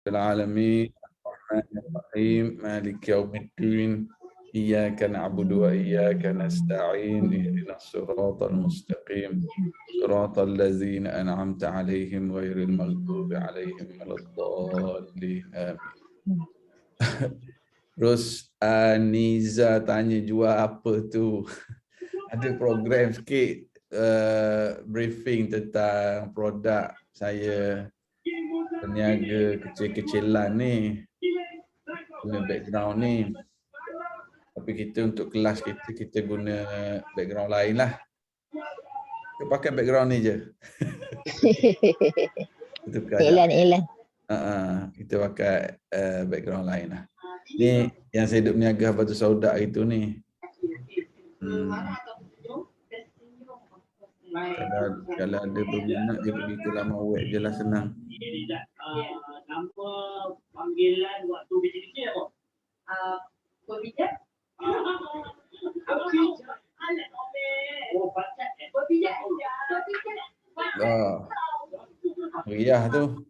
العالمين الرحمن الرحيم مالك يوم الدين إياك نعبد وإياك نستعين اهدنا الصراط المستقيم صراط الذين أنعمت عليهم غير المغضوب عليهم ولا الضالين آمين. Terus Niza tanya jual apa tu? Ada program sikit briefing tentang produk saya, peniaga kecil-kecilan ni, guna background ni. Tapi kita untuk kelas kita guna background lain lah. Kita pakai background ni je. Elan. Kita pakai background lain lah. Ni yang saya duduk meniaga Batu Saudak itu ni. Kalau ada berminat dia pergi ke laman web je lah, senang. Nama panggilan waktu BCDK apa? Pepijat? Meriah tu.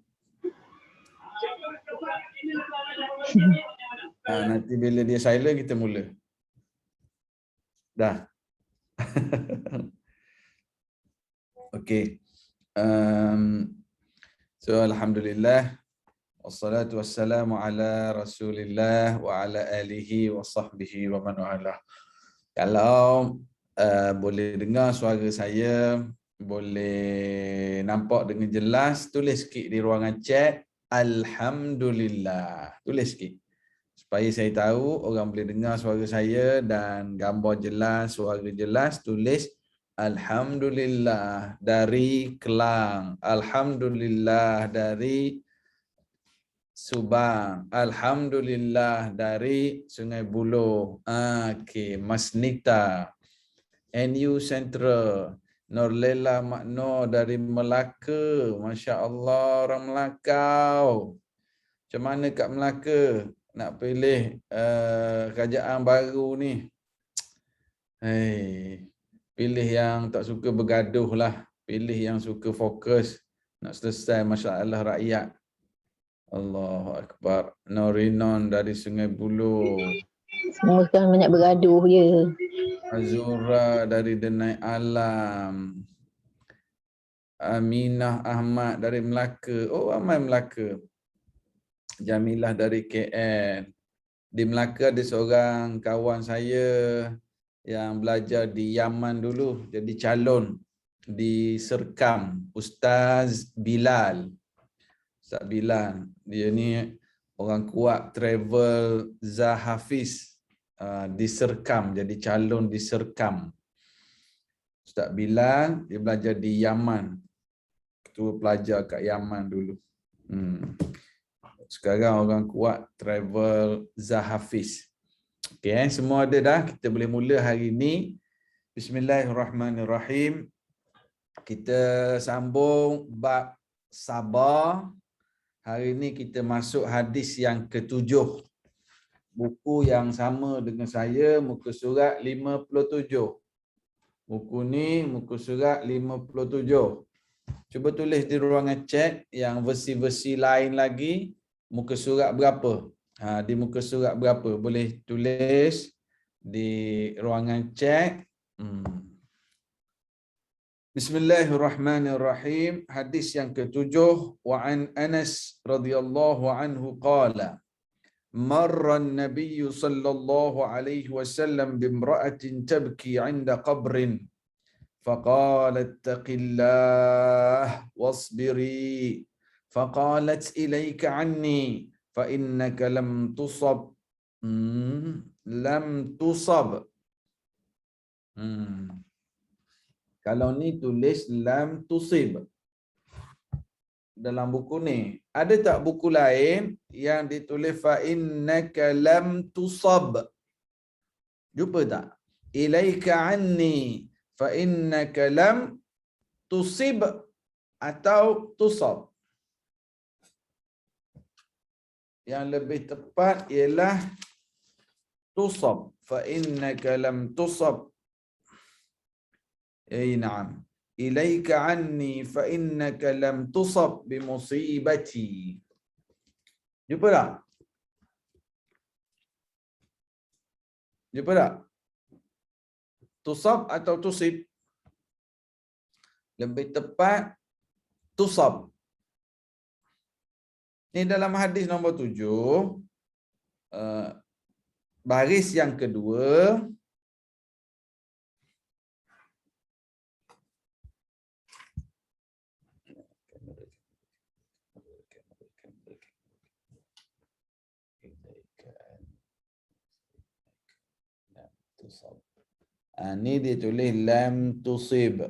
Nanti bila dia silent kita mula. Dah. Okey. So alhamdulillah wassalatu wassalamu ala Rasulillah wa ala alihi wa sahbihi wa man wala. Kalau boleh dengar suara saya, boleh nampak dengan jelas, tulis sikit di ruangan chat alhamdulillah. Tulis sikit supaya saya tahu orang boleh dengar suara saya dan gambar jelas, suara jelas. Tulis alhamdulillah dari Kelang, alhamdulillah dari Subang, alhamdulillah dari Sungai Buloh. Okey, Mas Nita, NU Central, Norlela Makno dari Melaka. Masya Allah, orang Melakau. Macam mana kat Melaka nak pilih kerajaan baru ni? Pilih yang tak suka bergaduh lah. Pilih yang suka fokus nak selesai masalah rakyat. Allahu Akbar. Norinon dari Sungai Buloh. Semua sekarang banyak bergaduh je. Azura dari Denai Alam. Aminah Ahmad dari Melaka. Oh, ramai Melaka. Jamilah dari KL. Di Melaka ada seorang kawan saya yang belajar di Yaman dulu, jadi calon di Serkam, Ustaz Bilal. Ustaz Bilal, dia ni orang kuat travel Zahafiz di Serkam, jadi calon di Serkam. Ustaz Bilal, dia belajar di Yaman. Ketua pelajar kat Yaman dulu. Sekarang orang kuat travel Zahafiz. Okey, semua ada dah. Kita boleh mula hari ini. Bismillahirrahmanirrahim. Kita sambung bab sabar. Hari ini kita masuk hadis yang ke-7. Buku yang sama dengan saya, muka surat 57. Buku ni muka surat 57. Cuba tulis di ruangan chat yang versi-versi lain lagi, muka surat berapa? Di muka surat berapa? Boleh tulis di ruangan chat. Bismillahirrahmanirrahim. Hadis yang ke-7. Wa an Anas radhiyallahu anhu qala marra an-nabiy sallallahu alaihi wasallam bimra'atin tabki 'inda qabrin faqalat taqillah wasbiri faqalat ilayka 'anni fa innaka lam tusab Kalau ni tulis lam tusib dalam buku ni. Ada tak buku lain yang ditulis fa innaka lam tusab? Jumpa tak? Ilaika anni fa innaka lam tusib atau tusab? Yang lebih tepat ialah tusab. Fa innaka lam tusab. Na'am. Ilaika anni fa innaka lam tusab bimusibati. Jumpa tak? Jumpa tak? Tusab atau tusib? Lebih tepat tusab. Ini dalam hadis nombor 7, baris yang kedua, ini dia tulis lam tusib.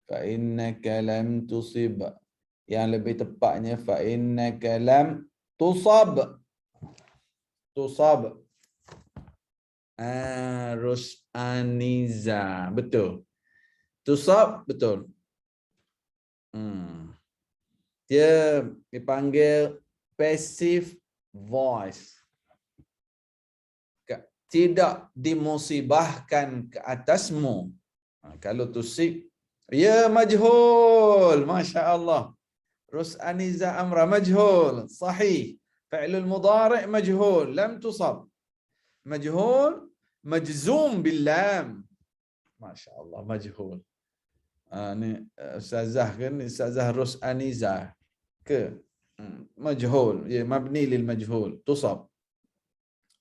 Fa innaka lam tusib. Yang lebih tepatnya fa innaka lam tusab. Tusab. Rus'aniza. Betul. Tusab betul. Dia dipanggil passive voice. Tidak dimusibahkan ke atasmu. Kalau tusib, ya majhul. Masya Allah. Rus'aniza amra majhul. Sahih. Fi'lul mudhari' majhul. Lam tusab. Majhul. Majzum billam. Masya Allah. Majhul. Ni Ustazah kan? Ustazah Rus'aniza ke? Majhul. Ya, mabni lil majhul. Tusab.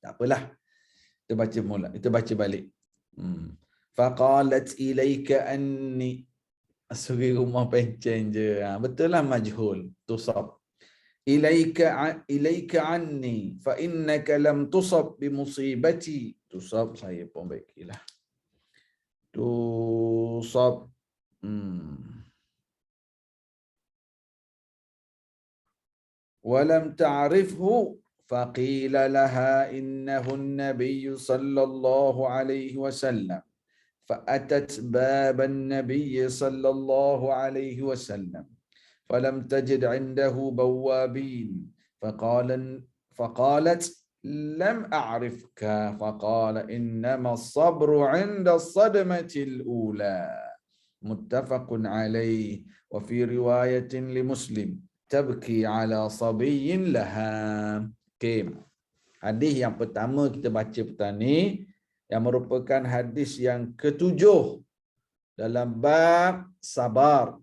Tak apalah. Kita baca mula. Kita baca balik. Faqalat ilaika anni. Suri rumah pencen je. Betul lah majhul. Tusab. Ilaika anni. Fa innaka lam tusab bimusibati. Tusab saya pun baikilah. Tusab. Walam ta'rifhu. فقيل لها إنه النبي صلى الله عليه وسلم فأتت باب النبي صلى الله عليه وسلم فلم تجد عنده بوابين فقالت لم أعرفك فقال إنما الصبر عند الصدمة الأولى متفق عليه وفي رواية لمسلم تبكي على صبي لها. Okay. Hadis yang pertama kita baca petang ni yang merupakan hadis yang ketujuh dalam bab sabar.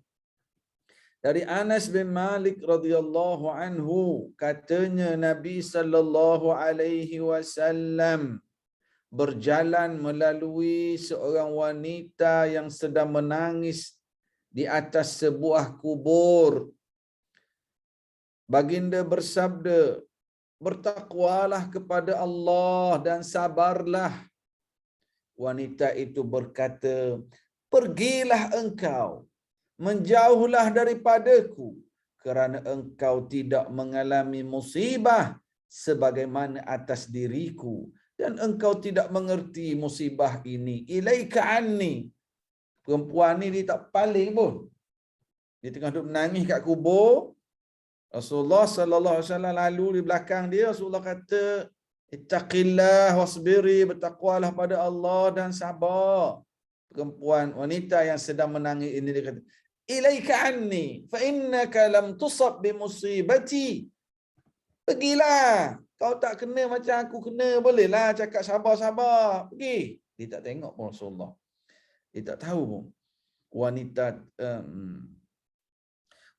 Dari Anas bin Malik radhiyallahu anhu, katanya Nabi sallallahu alaihi wasallam berjalan melalui seorang wanita yang sedang menangis di atas sebuah kubur. Baginda bersabda, bertakwalah kepada Allah dan sabarlah. Wanita itu berkata, pergilah engkau, menjauhlah daripadaku, kerana engkau tidak mengalami musibah sebagaimana atas diriku, dan engkau tidak mengerti musibah ini. Ilaika anni. Perempuan ni dia tak paling pun. Dia tengah duduk menangis kat kubur. Rasulullah sallallahu alaihi wasallam lalu di belakang dia. Rasulullah kata, ittaqillah wasbiri, bertakwalah pada Allah dan sabar. Perempuan wanita yang sedang menangis ini dia kata, ilaika anni fa innaka lam tusab bi musibati. Pergilah, kau tak kena macam aku kena, bolehlah cakap sabar-sabar, pergi. Dia tak tengok pun Rasulullah. Dia tak tahu pun.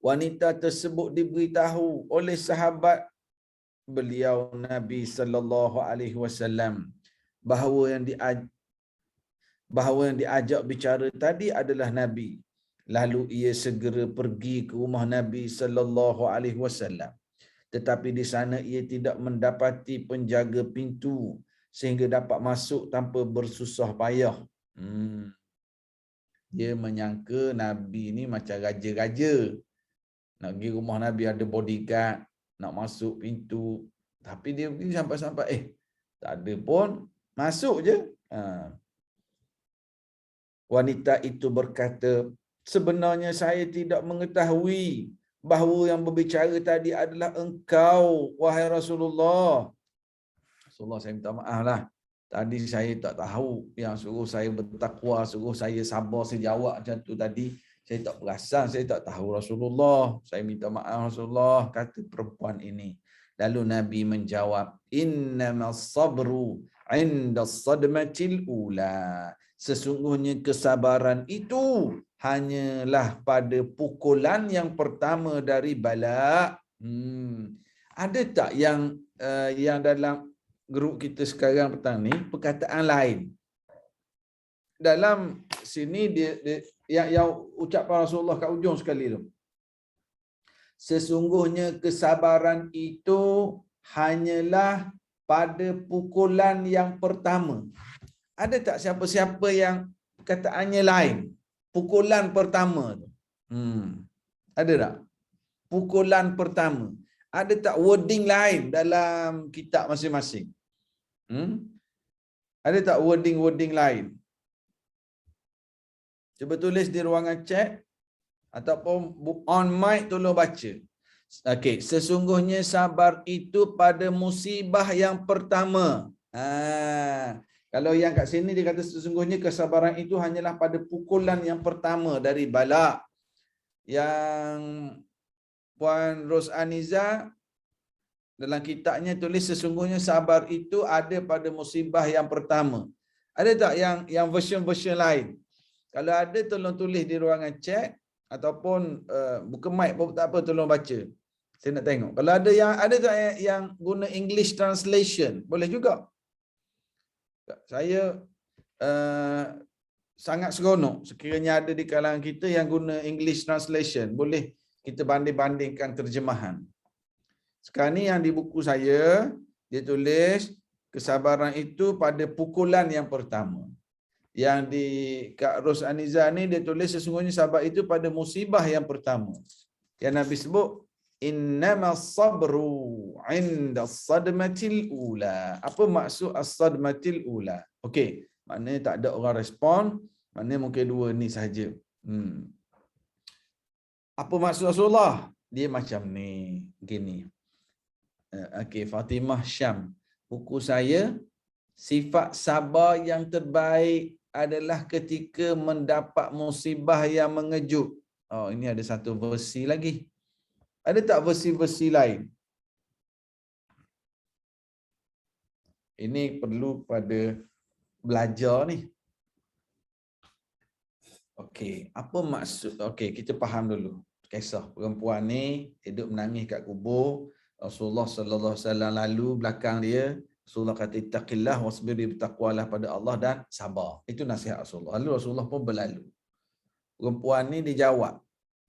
Wanita tersebut diberitahu oleh sahabat beliau Nabi sallallahu alaihi wasallam bahawa yang diajak bicara tadi adalah Nabi. Lalu ia segera pergi ke rumah Nabi sallallahu alaihi wasallam. Tetapi di sana ia tidak mendapati penjaga pintu sehingga dapat masuk tanpa bersusah payah. Dia menyangka Nabi ni macam raja-raja. Nak pergi rumah Nabi ada bodyguard, nak masuk pintu. Tapi dia pergi sampai-sampai, tak ada pun, masuk je. Wanita itu berkata, sebenarnya saya tidak mengetahui bahawa yang berbicara tadi adalah engkau, wahai Rasulullah. Rasulullah, saya minta maaf lah. Tadi saya tak tahu yang suruh saya bertakwa, suruh saya sabar, saya jawab macam tu tadi. Saya tak perasan, saya tak tahu Rasulullah. Saya minta maaf Rasulullah, kata perempuan ini. Lalu Nabi menjawab, innamas sabru 'inda as-sadmatil ula. Sesungguhnya kesabaran itu hanyalah pada pukulan yang pertama dari bala. Ada tak yang dalam grup kita sekarang petang ni perkataan lain? Dalam sini dia yang ucapan Rasulullah kat ujung sekali tu. Sesungguhnya kesabaran itu hanyalah pada pukulan yang pertama. Ada tak siapa-siapa yang perkataannya lain? Pukulan pertama tu. Ada tak? Pukulan pertama. Ada tak wording lain dalam kitab masing-masing? Ada tak wording lain? Cuba tulis di ruangan chat ataupun on mic tolong baca. Okey, sesungguhnya sabar itu pada musibah yang pertama. Kalau yang kat sini dia kata sesungguhnya kesabaran itu hanyalah pada pukulan yang pertama dari bala. Yang Puan Rosaniza dalam kitabnya tulis sesungguhnya sabar itu ada pada musibah yang pertama. Ada tak yang version-version lain? Kalau ada tolong tulis di ruangan chat ataupun buka mic pun tak apa, tolong baca. Saya nak tengok. Kalau ada tak yang guna English translation, boleh juga. Saya sangat seronok sekiranya ada di kalangan kita yang guna English translation. Boleh kita banding-bandingkan terjemahan. Sekarang ni yang di buku saya, dia tulis kesabaran itu pada pukulan yang pertama. Yang di Kak Rosaniza ni dia tulis sesungguhnya sabar itu pada musibah yang pertama. Yang Nabi sebut innamas sabru 'inda as-sadmatil ula. Apa maksud as-sadmatil ula? Okey, maknanya tak ada orang respon, maknanya mungkin dua ni sahaja. Apa maksud Rasulullah? Dia macam ni, gini. Okey, Fatimah Syam. Buku saya, sifat sabar yang terbaik adalah ketika mendapat musibah yang mengejut. Oh, ini ada satu versi lagi. Ada tak versi-versi lain? Ini perlu pada belajar ni. Okey, apa maksud? Okey, kita faham dulu. Kisah perempuan ni hidup menangis kat kubur. Rasulullah sallallahu alaihi wasallam lalu belakang dia. Rasulullah kata ittaqillah wasbir, bertakwalah pada Allah dan sabar. Itu nasihat Rasulullah. Lalu Rasulullah pun berlalu. Perempuan ni dijawab,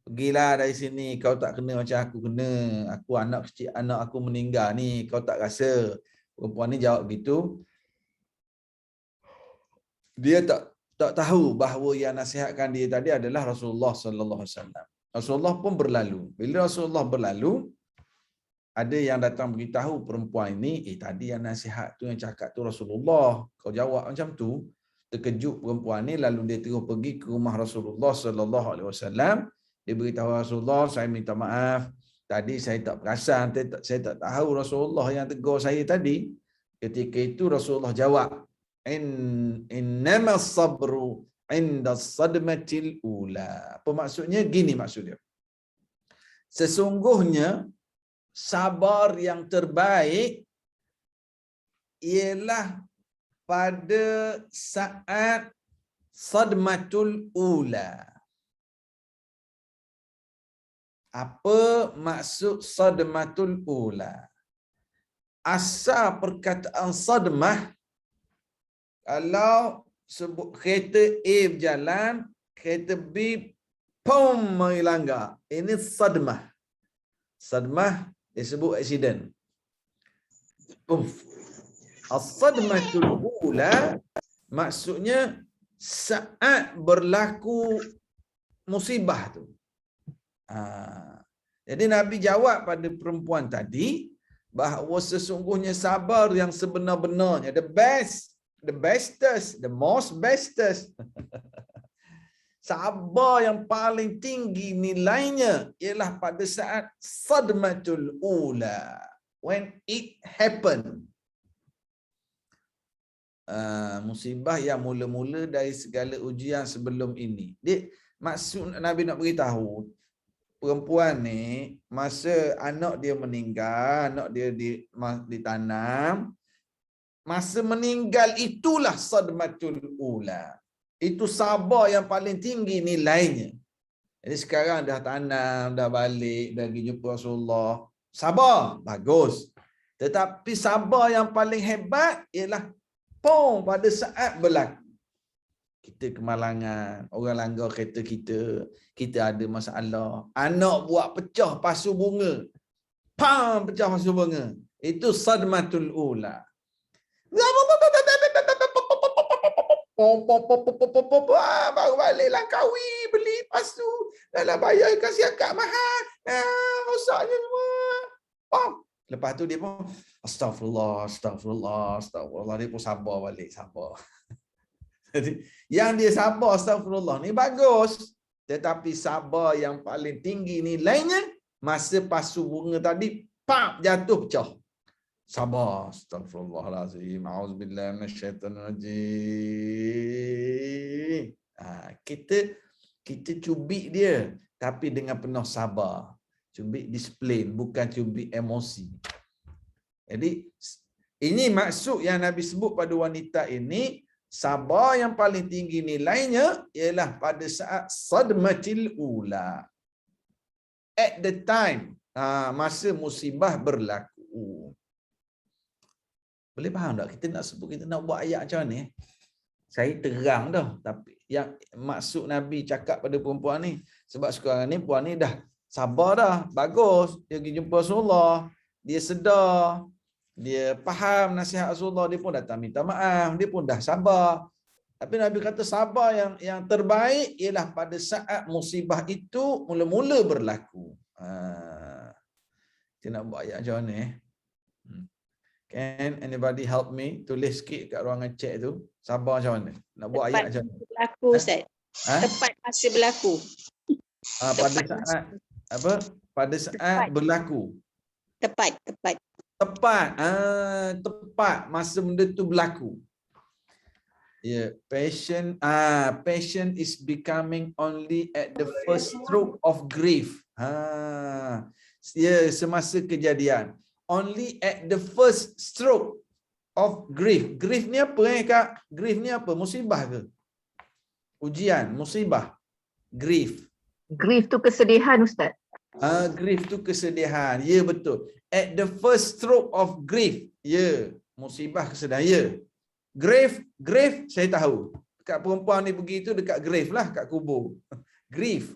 pergilah dari sini, kau tak kena macam aku kena. Aku anak kecil, anak aku meninggal ni, kau tak rasa. Perempuan ni jawab gitu. Dia tak tahu bahawa yang nasihatkan dia tadi adalah Rasulullah sallallahu alaihi wasallam. Rasulullah pun berlalu. Bila Rasulullah berlalu, ada yang datang beritahu perempuan ini, tadi yang nasihat tu yang cakap tu Rasulullah. Kau jawab macam tu. Terkejut perempuan ni, lalu dia terus pergi ke rumah Rasulullah sallallahu alaihi wasallam. Dia beritahu Rasulullah, saya minta maaf. Tadi saya tak perasan, saya tak tahu Rasulullah yang tegur saya tadi. Ketika itu Rasulullah jawab, innamas sabru 'inda as-sadmatil ula. Apa maksudnya? Gini maksudnya. Sesungguhnya sabar yang terbaik ialah pada saat sadmatul ula. Apa maksud sadmatul ula? Asal perkataan sadmah, kalau sebut kereta A berjalan, kereta B pom mari langgar. Ini sadmah. Sadmah disebut aksiden. As-sadmatul ula maksudnya saat berlaku musibah tu. Jadi Nabi jawab pada perempuan tadi bahawa sesungguhnya sabar yang sebenar-benarnya, the best, the bestest, the most bestest. Sabar yang paling tinggi nilainya ialah pada saat sadmatul ula, when it happen. Musibah yang mula-mula dari segala ujian sebelum ini. Maksud Nabi nak beritahu, perempuan ni masa anak dia meninggal, anak dia ditanam, masa meninggal itulah sadmatul ula. Itu sabar yang paling tinggi nilainya. Jadi sekarang dah tanam, dah balik, dah pergi jumpa Rasulullah. Sabar, bagus. Tetapi sabar yang paling hebat ialah pada saat berlaku. Kita kemalangan, orang langgar kereta kita ada masalah. Anak buat pecah pasu bunga. Pecah pasu bunga. Itu sadmatul ula. Baru balik Langkawi beli pasu. Dalam bayar kasih akak mahal. Rosaknya semua. Lepas tu dia pun astagfirullah. Dia pun sabar balik, sabar. Jadi, yang dia sabar astagfirullah ni bagus. Tetapi sabar yang paling tinggi nilainya masa pasu bunga tadi jatuh pecah. Sabar, astagfirullahalazim. Auzubillahi minasyaitanirrajim. Kita cubit dia tapi dengan penuh sabar. Cubit disiplin, bukan cubit emosi. Jadi ini maksud yang Nabi sebut pada wanita ini. Sabar yang paling tinggi nilainya ialah pada saat sadmatil ula. At the time, masa musibah berlaku. Boleh faham tak? Kita nak sebut, kita nak buat ayat macam ni. Saya terang dah. Tapi yang maksud Nabi cakap pada perempuan ni. Sebab sekarang ni puan ni dah sabar dah. Bagus. Dia pergi jumpa Rasulullah. Dia sedar. Dia faham nasihat Rasulullah, dia pun datang minta maaf, dia pun dah sabar. Tapi Nabi kata sabar yang terbaik ialah pada saat musibah itu mula-mula berlaku. Kita nak buat ayat macam mana? Can anybody help me? Tulis sikit kat ruangan chat tu. Sabar macam mana? Nak buat ayat macam mana? Berlaku, Ustaz. Tepat masa berlaku. Pada saat apa? Pada saat berlaku. Tepat. Tepat masa benda tu berlaku. Passion is becoming only at the first stroke of grief. Semasa kejadian. Only at the first stroke of grief. Grief ni apa Kak? Grief ni apa? Musibah ke? Ujian, musibah. Grief. Grief tu kesedihan, Ustaz. Grief tu kesedihan. Ya, betul. At the first stroke of grief. Ya, musibah kesedihan. Ya. Grave saya tahu. Dekat perempuan ni pergi tu dekat grave lah, kat kubur. Grief.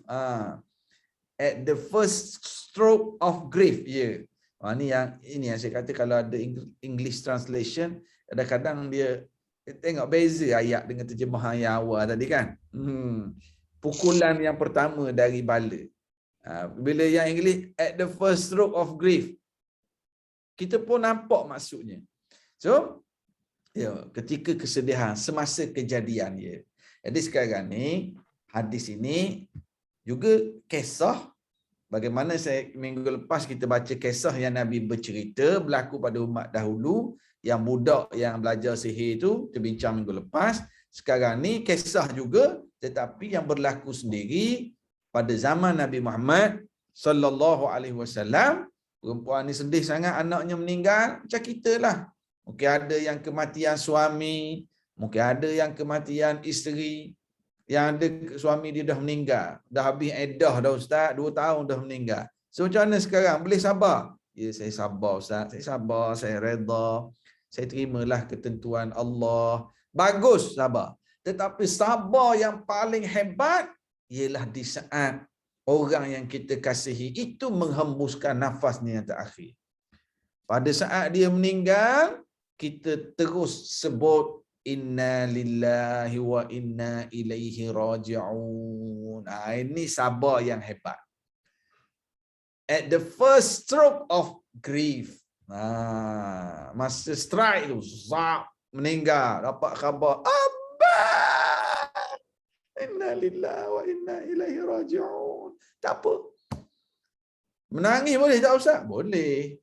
At the first stroke of grief. Ya. Ini yang saya kata kalau ada English translation, kadang-kadang dia tengok beza ayat dengan terjemahan yang awal tadi kan. Pukulan yang pertama dari bala. Bila yang English at the first stroke of grief, kita pun nampak maksudnya. So, ketika kesedihan semasa kejadian ya. Jadi sekarang ni hadis ini juga kisah bagaimana minggu lepas kita baca kisah yang Nabi bercerita berlaku pada umat dahulu, yang budak yang belajar sihir itu terbincang minggu lepas. Sekarang ni kisah juga tetapi yang berlaku sendiri pada zaman Nabi Muhammad sallallahu alaihi wasallam. Perempuan ni sedih sangat anaknya meninggal, macam kita lah. Mungkin ada yang kematian suami, mungkin ada yang kematian isteri, yang ada suami dia dah meninggal, dah habis iddah dah Ustaz, 2 tahun dah meninggal. So macam mana sekarang? Boleh sabar? Ya, saya sabar Ustaz, saya sabar, saya redha, saya terimalah ketentuan Allah. Bagus sabar. Tetapi sabar yang paling hebat ialah di saat orang yang kita kasihi itu menghembuskan nafasnya yang terakhir. Pada saat dia meninggal, kita terus sebut inna lillahi wa inna ilaihi raji'un. Ini sabar yang hebat. At the first stroke of grief. Masa strike tu, meninggal, dapat khabar, Abah! Inna lillahi wa inna ilaihi raji'un. Tak apa. Menangis boleh tak Ustaz? Boleh.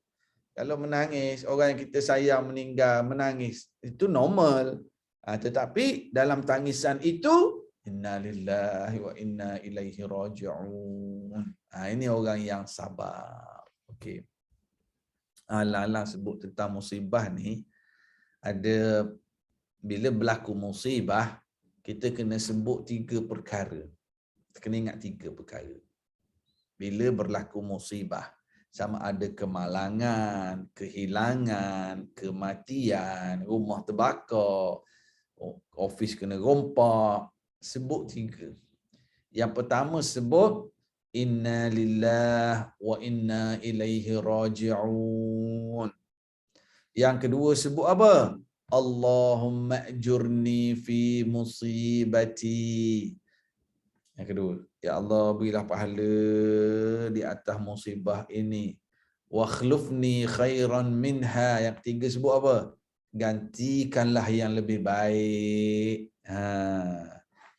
Kalau menangis, orang yang kita sayang meninggal, menangis, itu normal. Tetapi dalam tangisan itu, Inna lillahi wa inna ilaihi raji'un. Ini orang yang sabar. Okey. Alang-alang sebut tentang musibah ni, ada bila berlaku musibah, kita kena sebut 3 perkara. Kita kena ingat 3 perkara. Bila berlaku musibah, sama ada kemalangan, kehilangan, kematian, rumah terbakar, office kena rompak, sebut 3. Yang pertama sebut inna lillahi wa inna ilaihi raji'un. Yang kedua sebut apa? Allahumma ajurni fi musibati. Yang kedua, ya Allah berilah pahala di atas musibah ini. Wa khlufni khairan minha. Yang ketiga sebut apa? Gantikanlah yang lebih baik.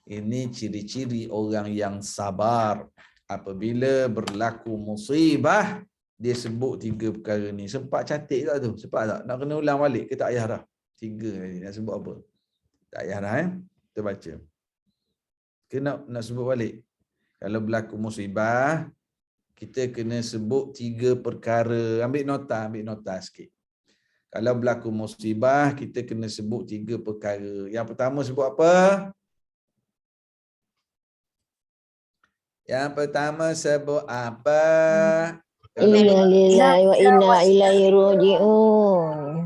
Ini ciri-ciri orang yang sabar. Apabila berlaku musibah, dia sebut 3 perkara ni. Sempat cantik tak tu? Sempat tak? Nak kena ulang balik ke tak payah dah? 3 ni nak sebut apa? Tak payah dah kita baca. Ke nak sebut balik? Kalau berlaku musibah, kita kena sebut 3 perkara. Ambil nota sikit. Kalau berlaku musibah, kita kena sebut 3 perkara. Yang pertama sebut apa? Yang pertama sebut apa? Inna lillahi wa inna ilaihi raji'un.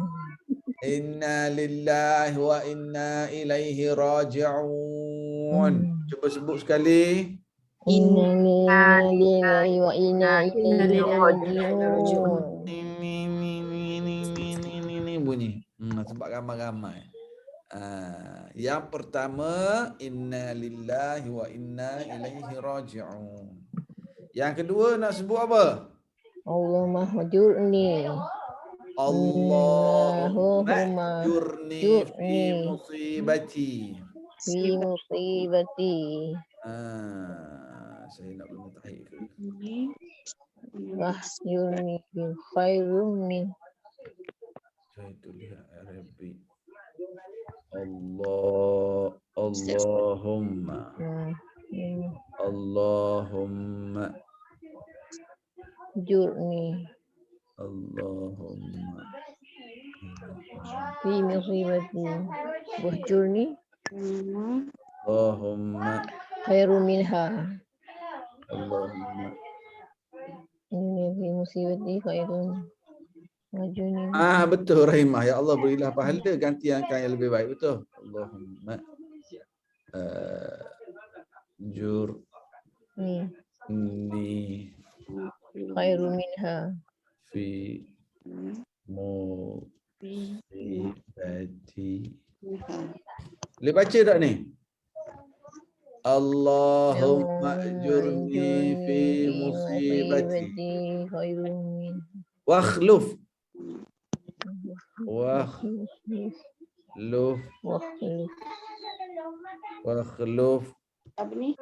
Inna lillahi wa inna ilaihi raji'un. Cuba sebut sekali. Inna lillahi wa inna ilaihi raji'un. Ini bunyi. Sebab ramai-ramai. Yang pertama inna lillahi wa inna ilaihi raji'un. Yang kedua nak sebut apa? Allahumma hajurni. Allahumma ajurni fi musibati. Fi musibati. Saya nak belum tahiyat. Wahjurni bi khairum min. Saya tulis Arabic. Allahumma Jurni Allahumma fi musibati. Wahjurni Allahumma khairum minha. Allahumma. Ini fi musibati khairum. Wahjurni. Betul Rahimah. Ya Allah berilah pahala gantikan yang lebih baik. Betul. Allahumma jurni Khairum minha. fi musibati. Boleh baca tak ni? Allahumma ajurni fi musibati wa akhluf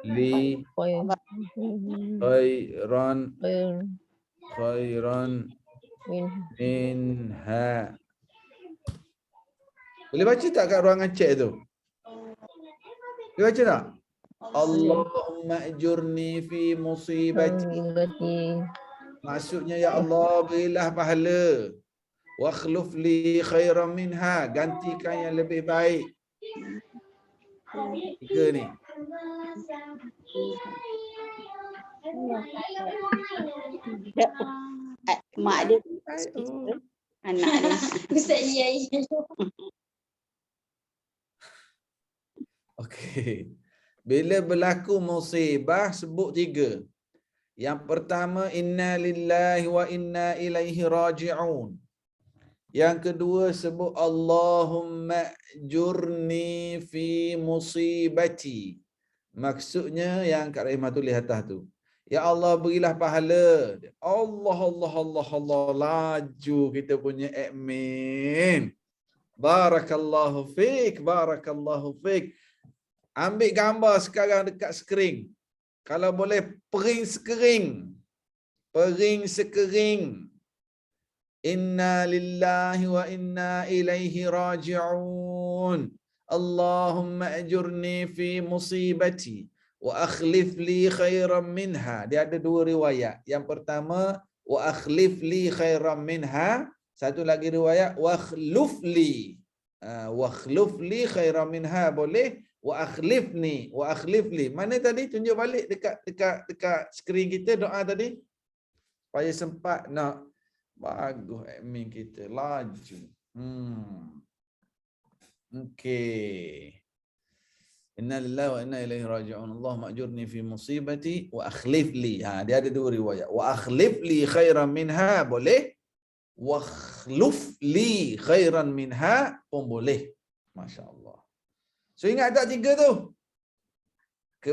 li khairan minha. Boleh baca tak kat ruangan chat tu? Boleh baca tak? Allahumma ajurni fi musibati. Maksudnya ya Allah berilah pahala. Wa akhluf li khairan minha. Gantikan yang lebih baik. 3 ni. Mak dia anak dia. Ustaz ya. Okey. Bila berlaku musibah sebut 3. Yang pertama inna lillahi wa inna ilaihi raji'un. Yang kedua sebut Allahumma jurni fi musibati. Maksudnya yang Kak Rahimah tulis atas tu. Ya Allah berilah pahala. Allah. Laju kita punya admin. Barakallahu fiik. Ambil gambar sekarang dekat skrin. Kalau boleh pering sekering. Inna lillahi wa inna ilaihi raji'un. Allahumma ajurni fi musibati wa akhlif li khairan minha. Dia ada dua riwayat. Yang pertama wa akhlif li khairan minha, satu lagi riwayat wa akhluf li. Wa akhluf li khairan minha boleh, wa akhlifni, wa akhlif li. Mana tadi? Tunjuk balik dekat skrin kita doa tadi. Supaya sempat nak. Bagus admin kita laju. Okey. Inna lillahi wa inna ilaihi raji'un. Allahumma ajurni fi musibati wa akhlif li. Dia ada dua riwayat. Wa akhlif li khairan minha boleh. Wa akhluf li khairan minha pun boleh. Masya-Allah. So ingat tak tiga tu?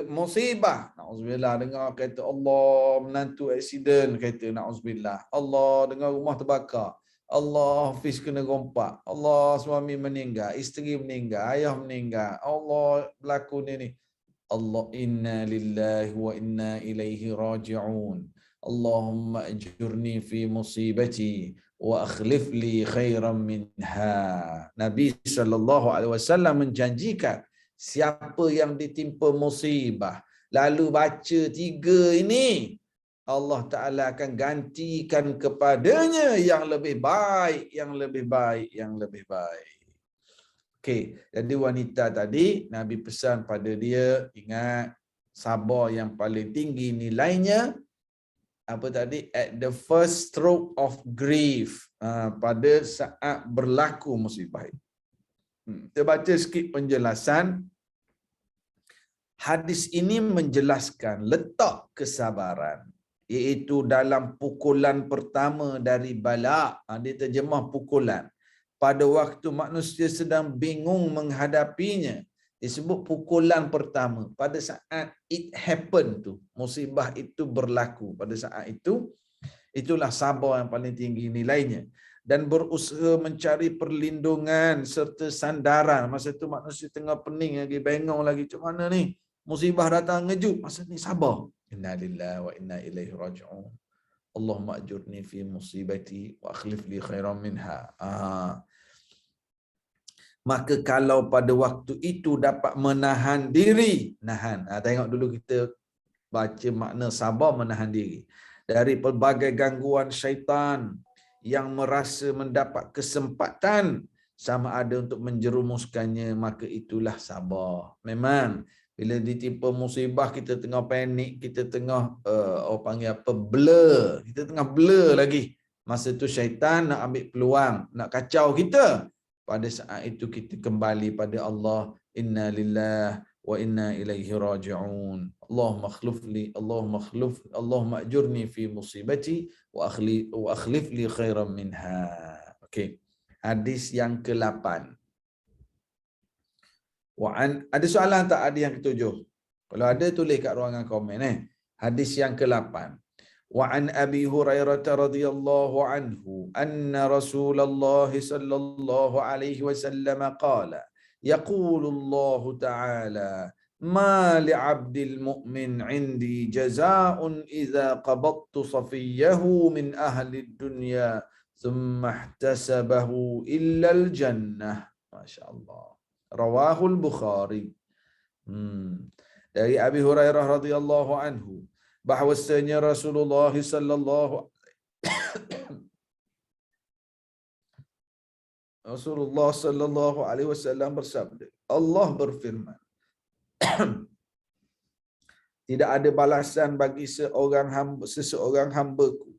Musibah, na'udzubillah, dengar kata Allah menantu aksiden, kata na'udzubillah. Allah dengar rumah terbakar. Allah hafiz kena rompak. Allah suami meninggal, isteri meninggal, ayah meninggal. Allah berlaku ni. Allah inna lillahi wa inna ilaihi raji'un. Allahumma ajurni fi musibati wa akhlif li khairan minha. Nabi sallallahu alaihi wasallam menjanjikan siapa yang ditimpa musibah lalu baca tiga ini, Allah Ta'ala akan gantikan kepadanya yang lebih baik, yang lebih baik, yang lebih baik. Okey, jadi wanita tadi Nabi pesan pada dia, ingat sabar yang paling tinggi nilainya apa tadi? At the first stroke of grief, pada saat berlaku musibah itu. Kita baca sikit penjelasan. Hadis ini menjelaskan letak kesabaran, iaitu dalam pukulan pertama dari bala. Dia terjemah pukulan. Pada waktu manusia sedang bingung menghadapinya, disebut pukulan pertama. Pada saat it happen tu, musibah itu berlaku. Pada saat itu, itulah sabar yang paling tinggi nilainya. Dan berusaha mencari perlindungan serta sandaran. Masa tu manusia tengah pening lagi, bengong lagi, macam mana ni? Musibah datang ngejut, masa ni sabar. Inna lillahi wa inna ilaihi raji'un. Allahumma ajurni fi musibati wa akhlif li khairan minha. Maka kalau pada waktu itu dapat menahan diri, nahan. Tengok dulu kita baca makna sabar, menahan diri dari pelbagai gangguan syaitan yang merasa mendapat kesempatan sama ada untuk menjerumuskannya, maka itulah sabar. Memang bila ditimpa musibah, kita tengah panik, kita tengah orang panggil apa, blur, kita tengah blur lagi. Masa tu syaitan nak ambil peluang, nak kacau kita. Pada saat itu kita kembali pada Allah. Inna lillahi wa inna ilaihi raji'un. Allahumma ajurni fi musibati wa akhlif li khairan minha. Okey. Hadis yang ke-8. Ada soalan tak? Ada yang ke-7? Kalau ada, tulis kat ruangan komen. Hadis yang ke-8. Wa an Abi Hurairah radhiyallahu anhu anna Rasulullah sallallahu alaihi wasallam qala yaqulu Allah ta'ala ma li'abdil mu'min 'indi jazaa'un idza qabadtu safiyyahu min ahli dunya thumma ihtasabahu illa al-jannah. Masya-Allah. Rawahul Bukhari. Dari Abi Hurairah radhiyallahu anhu bahwasanya Rasulullah sallallahu alaihi wasallam bersabda, Allah berfirman, tidak ada balasan bagi seseorang hamba-Ku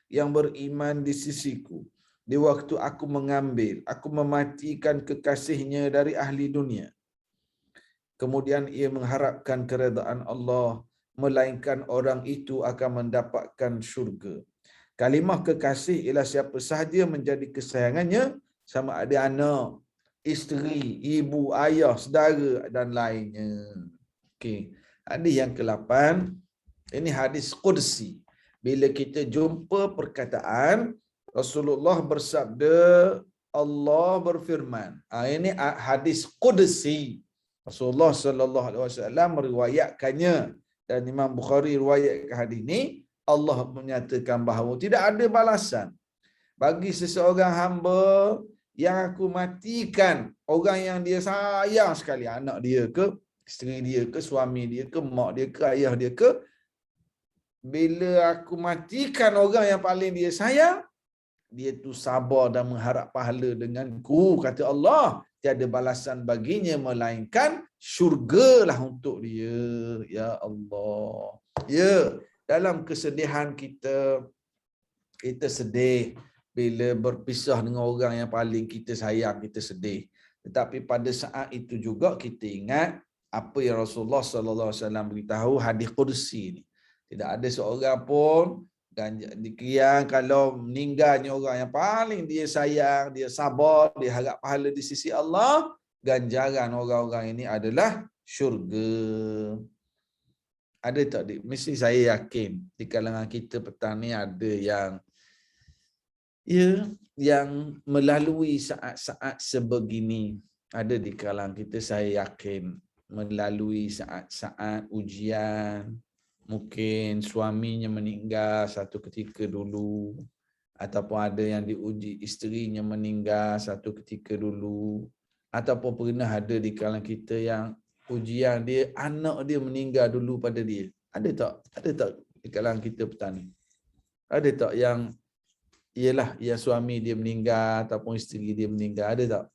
yang beriman di sisiku di waktu aku mematikan kekasihnya dari ahli dunia, kemudian ia mengharapkan keredaan Allah, melainkan orang itu akan mendapatkan syurga. Kalimah kekasih ialah siapa sahaja menjadi kesayangannya, sama ada anak, isteri, ibu, ayah, saudara dan lainnya. Okey. Hadis yang ke-8, ini hadis qudsi. Bila kita jumpa perkataan Rasulullah bersabda, Allah berfirman. Ini hadis qudsi. Rasulullah sallallahu alaihi wasallam meriwayatkannya, dan Imam Bukhari riwayatkan hadis ini. Allah menyatakan bahawa tidak ada balasan bagi seseorang hamba yang aku matikan orang yang dia sayang sekali, anak dia ke, isteri dia ke, suami dia ke, mak dia ke, ayah dia ke. Bila aku matikan orang yang paling dia sayang, dia tu sabar dan mengharap pahala denganku, kata Allah. Tiada balasan baginya melainkan syurgalah untuk dia. Ya Allah. Ya, dalam kesedihan kita, kita sedih bila berpisah dengan orang yang paling kita sayang, kita sedih. Tetapi pada saat itu juga kita ingat apa yang Rasulullah sallallahu alaihi wasallam beritahu hadis qudsi ni. Tidak ada seorang pun dikira kalau meninggalnya orang yang paling dia sayang, dia sabar, dia harap pahala di sisi Allah, ganjaran orang-orang ini adalah syurga. Ada tak? Mesti saya yakin di kalangan kita petang ni ada yang melalui saat-saat sebegini. Ada di kalangan kita, saya yakin, melalui saat-saat ujian. Mungkin suaminya meninggal satu ketika dulu, ataupun ada yang diuji isterinya meninggal satu ketika dulu, ataupun pernah ada di kalangan kita yang ujian dia, anak dia meninggal dulu pada dia. Ada tak? Ada tak di kalangan kita petang ni? Ada tak yang ialah yang suami dia meninggal ataupun isteri dia meninggal? Ada tak?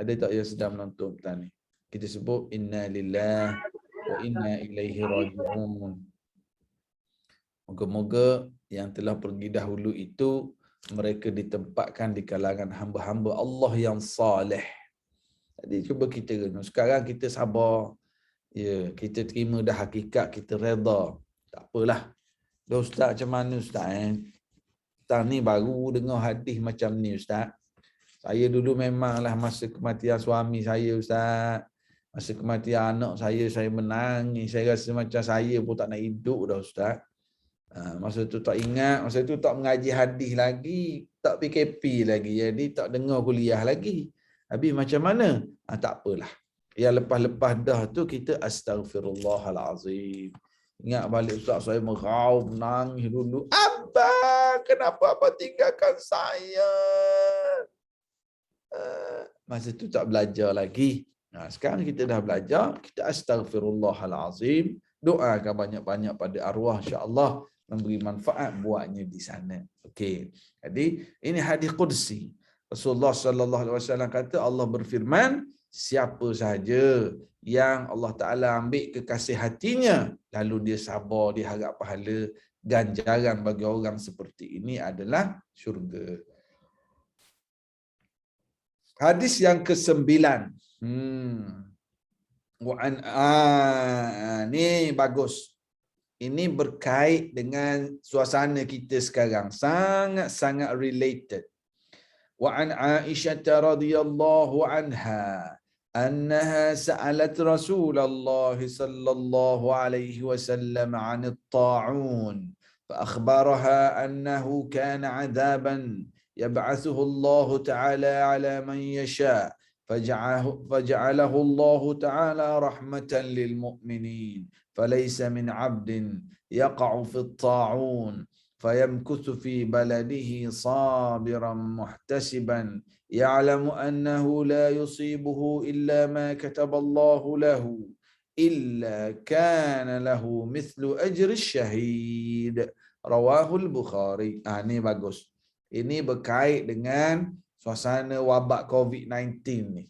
Ada tak yang sedang menonton petang ni? Kita sebut inna lillahi wa inna ilaihi raji'un. Moga-moga yang telah pergi dahulu itu mereka ditempatkan di kalangan hamba-hamba Allah yang saleh. Jadi cuba kita renung. Sekarang kita sabar. Ya, kita terima dah hakikat, kita redha. Tak apalah. Dah ustaz, macam mana ustaz? Tahun ni baru dengar hadis macam ni ustaz. Saya dulu memanglah masa kematian suami saya ustaz. Masa kematian anak saya menangis. Saya rasa macam saya pun tak nak hidup dah ustaz. Masa tu tak ingat, masa tu tak mengaji hadis lagi, tak PKP lagi, jadi tak dengar kuliah lagi. Habis macam mana? Tak apalah. Yang lepas-lepas dah tu kita astaghfirullahalazim. Ingat balik ustaz, saya merau, menangis dulu. Abang, kenapa abang tinggalkan saya? Masa tu tak belajar lagi. Sekarang kita dah belajar, kita astaghfirullahalazim. Doakan banyak-banyak pada arwah, insya-Allah memberi manfaat buatnya di sana. Okey. Jadi ini hadis qudsi. Rasulullah sallallahu alaihi wasallam kata, Allah berfirman, siapa sahaja yang Allah Taala ambil kekasih hatinya lalu dia sabar, dia harap pahala, ganjaran bagi orang seperti ini adalah syurga. Hadis yang ke-9. Ni bagus. Ini berkait dengan suasana kita sekarang. Sangat-sangat related. Wa an Aisyah radhiyallahu anha annaha sa'alat Rasulullah sallallahu alaihi wasallam 'an at-ta'un fa akhbaraha annahu kana 'adaban yab'athuhu Allah ta'ala 'ala man yasha' فجعله الله تعالى رحمة للمؤمنين فليس من عبد يقع في الطاعون فيمكث في بلده صابرا محتسبا يعلم أنه لا يصيبه إلا ما كتب الله له إلا كان له مثل أجر الشهيد رواه البخاري. Ini bagus. Ini berkait dengan suasana wabak COVID-19 ni.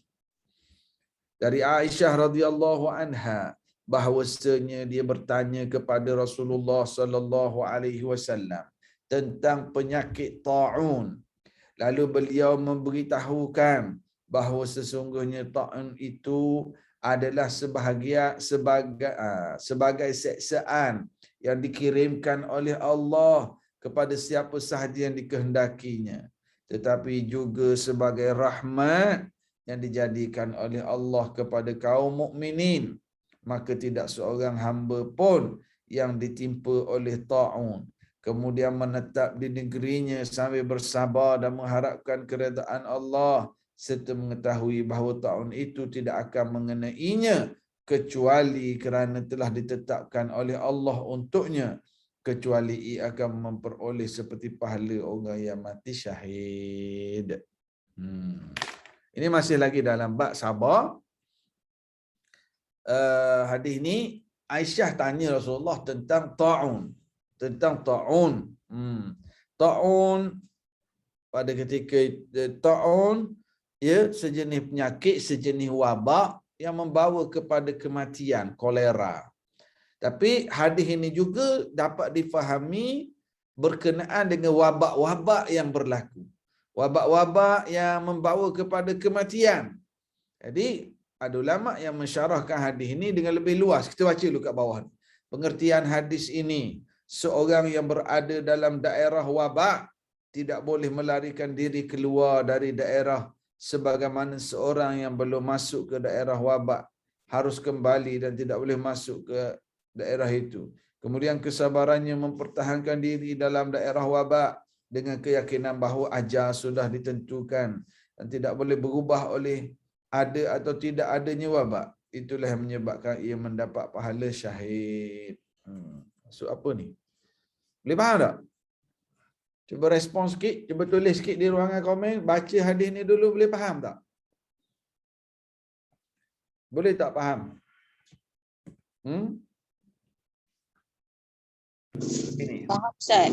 Dari Aisyah radhiyallahu anha bahwasanya dia bertanya kepada Rasulullah sallallahu alaihi wasallam tentang penyakit taun. Lalu beliau memberitahukan bahawa sesungguhnya taun itu adalah sebagai seksaan yang dikirimkan oleh Allah kepada siapa sahaja yang dikehendakinya, tetapi juga sebagai rahmat yang dijadikan oleh Allah kepada kaum mukminin. Maka tidak seorang hamba pun yang ditimpa oleh taun kemudian menetap di negerinya sambil bersabar dan mengharapkan keredaan Allah serta mengetahui bahawa taun itu tidak akan mengenainya kecuali kerana telah ditetapkan oleh Allah untuknya, kecuali ia akan memperoleh seperti pahala orang yang mati syahid. Ini masih lagi dalam bab sabar. Hadis ni Aisyah tanya Rasulullah tentang ta'un. Ta'un pada ketika ta'un ya sejenis penyakit, sejenis wabak yang membawa kepada kematian, kolera. Tapi hadis ini juga dapat difahami berkenaan dengan wabak-wabak yang berlaku. Wabak-wabak yang membawa kepada kematian. Jadi ada ulama yang mensyarahkan hadis ini dengan lebih luas. Kita baca dulu kat bawah. Pengertian hadis ini, seorang yang berada dalam daerah wabak tidak boleh melarikan diri keluar dari daerah, sebagaimana seorang yang belum masuk ke daerah wabak harus kembali dan tidak boleh masuk ke daerah itu. Kemudian kesabarannya mempertahankan diri dalam daerah wabak dengan keyakinan bahawa ajal sudah ditentukan dan tidak boleh berubah oleh ada atau tidak adanya wabak. Itulah yang menyebabkan ia mendapat pahala syahid. Maksud apa ni? Boleh faham tak? Cuba respon sikit, cuba tulis sikit di ruangan komen, baca hadis ni dulu, boleh faham tak? Boleh tak faham? Ini. Faham, Ustaz.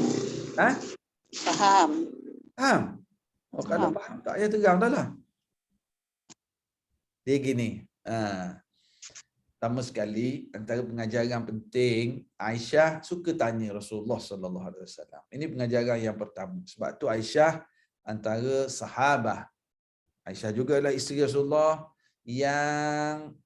Ha? Faham. Faham? Oh, kalau faham tak payah tegang dah lah. Dia gini, pertama sekali antara pengajaran penting, Aisyah suka tanya Rasulullah sallallahu alaihi wasallam. Ini pengajaran yang pertama. Sebab tu Aisyah antara sahabat. Aisyah juga adalah isteri Rasulullah yang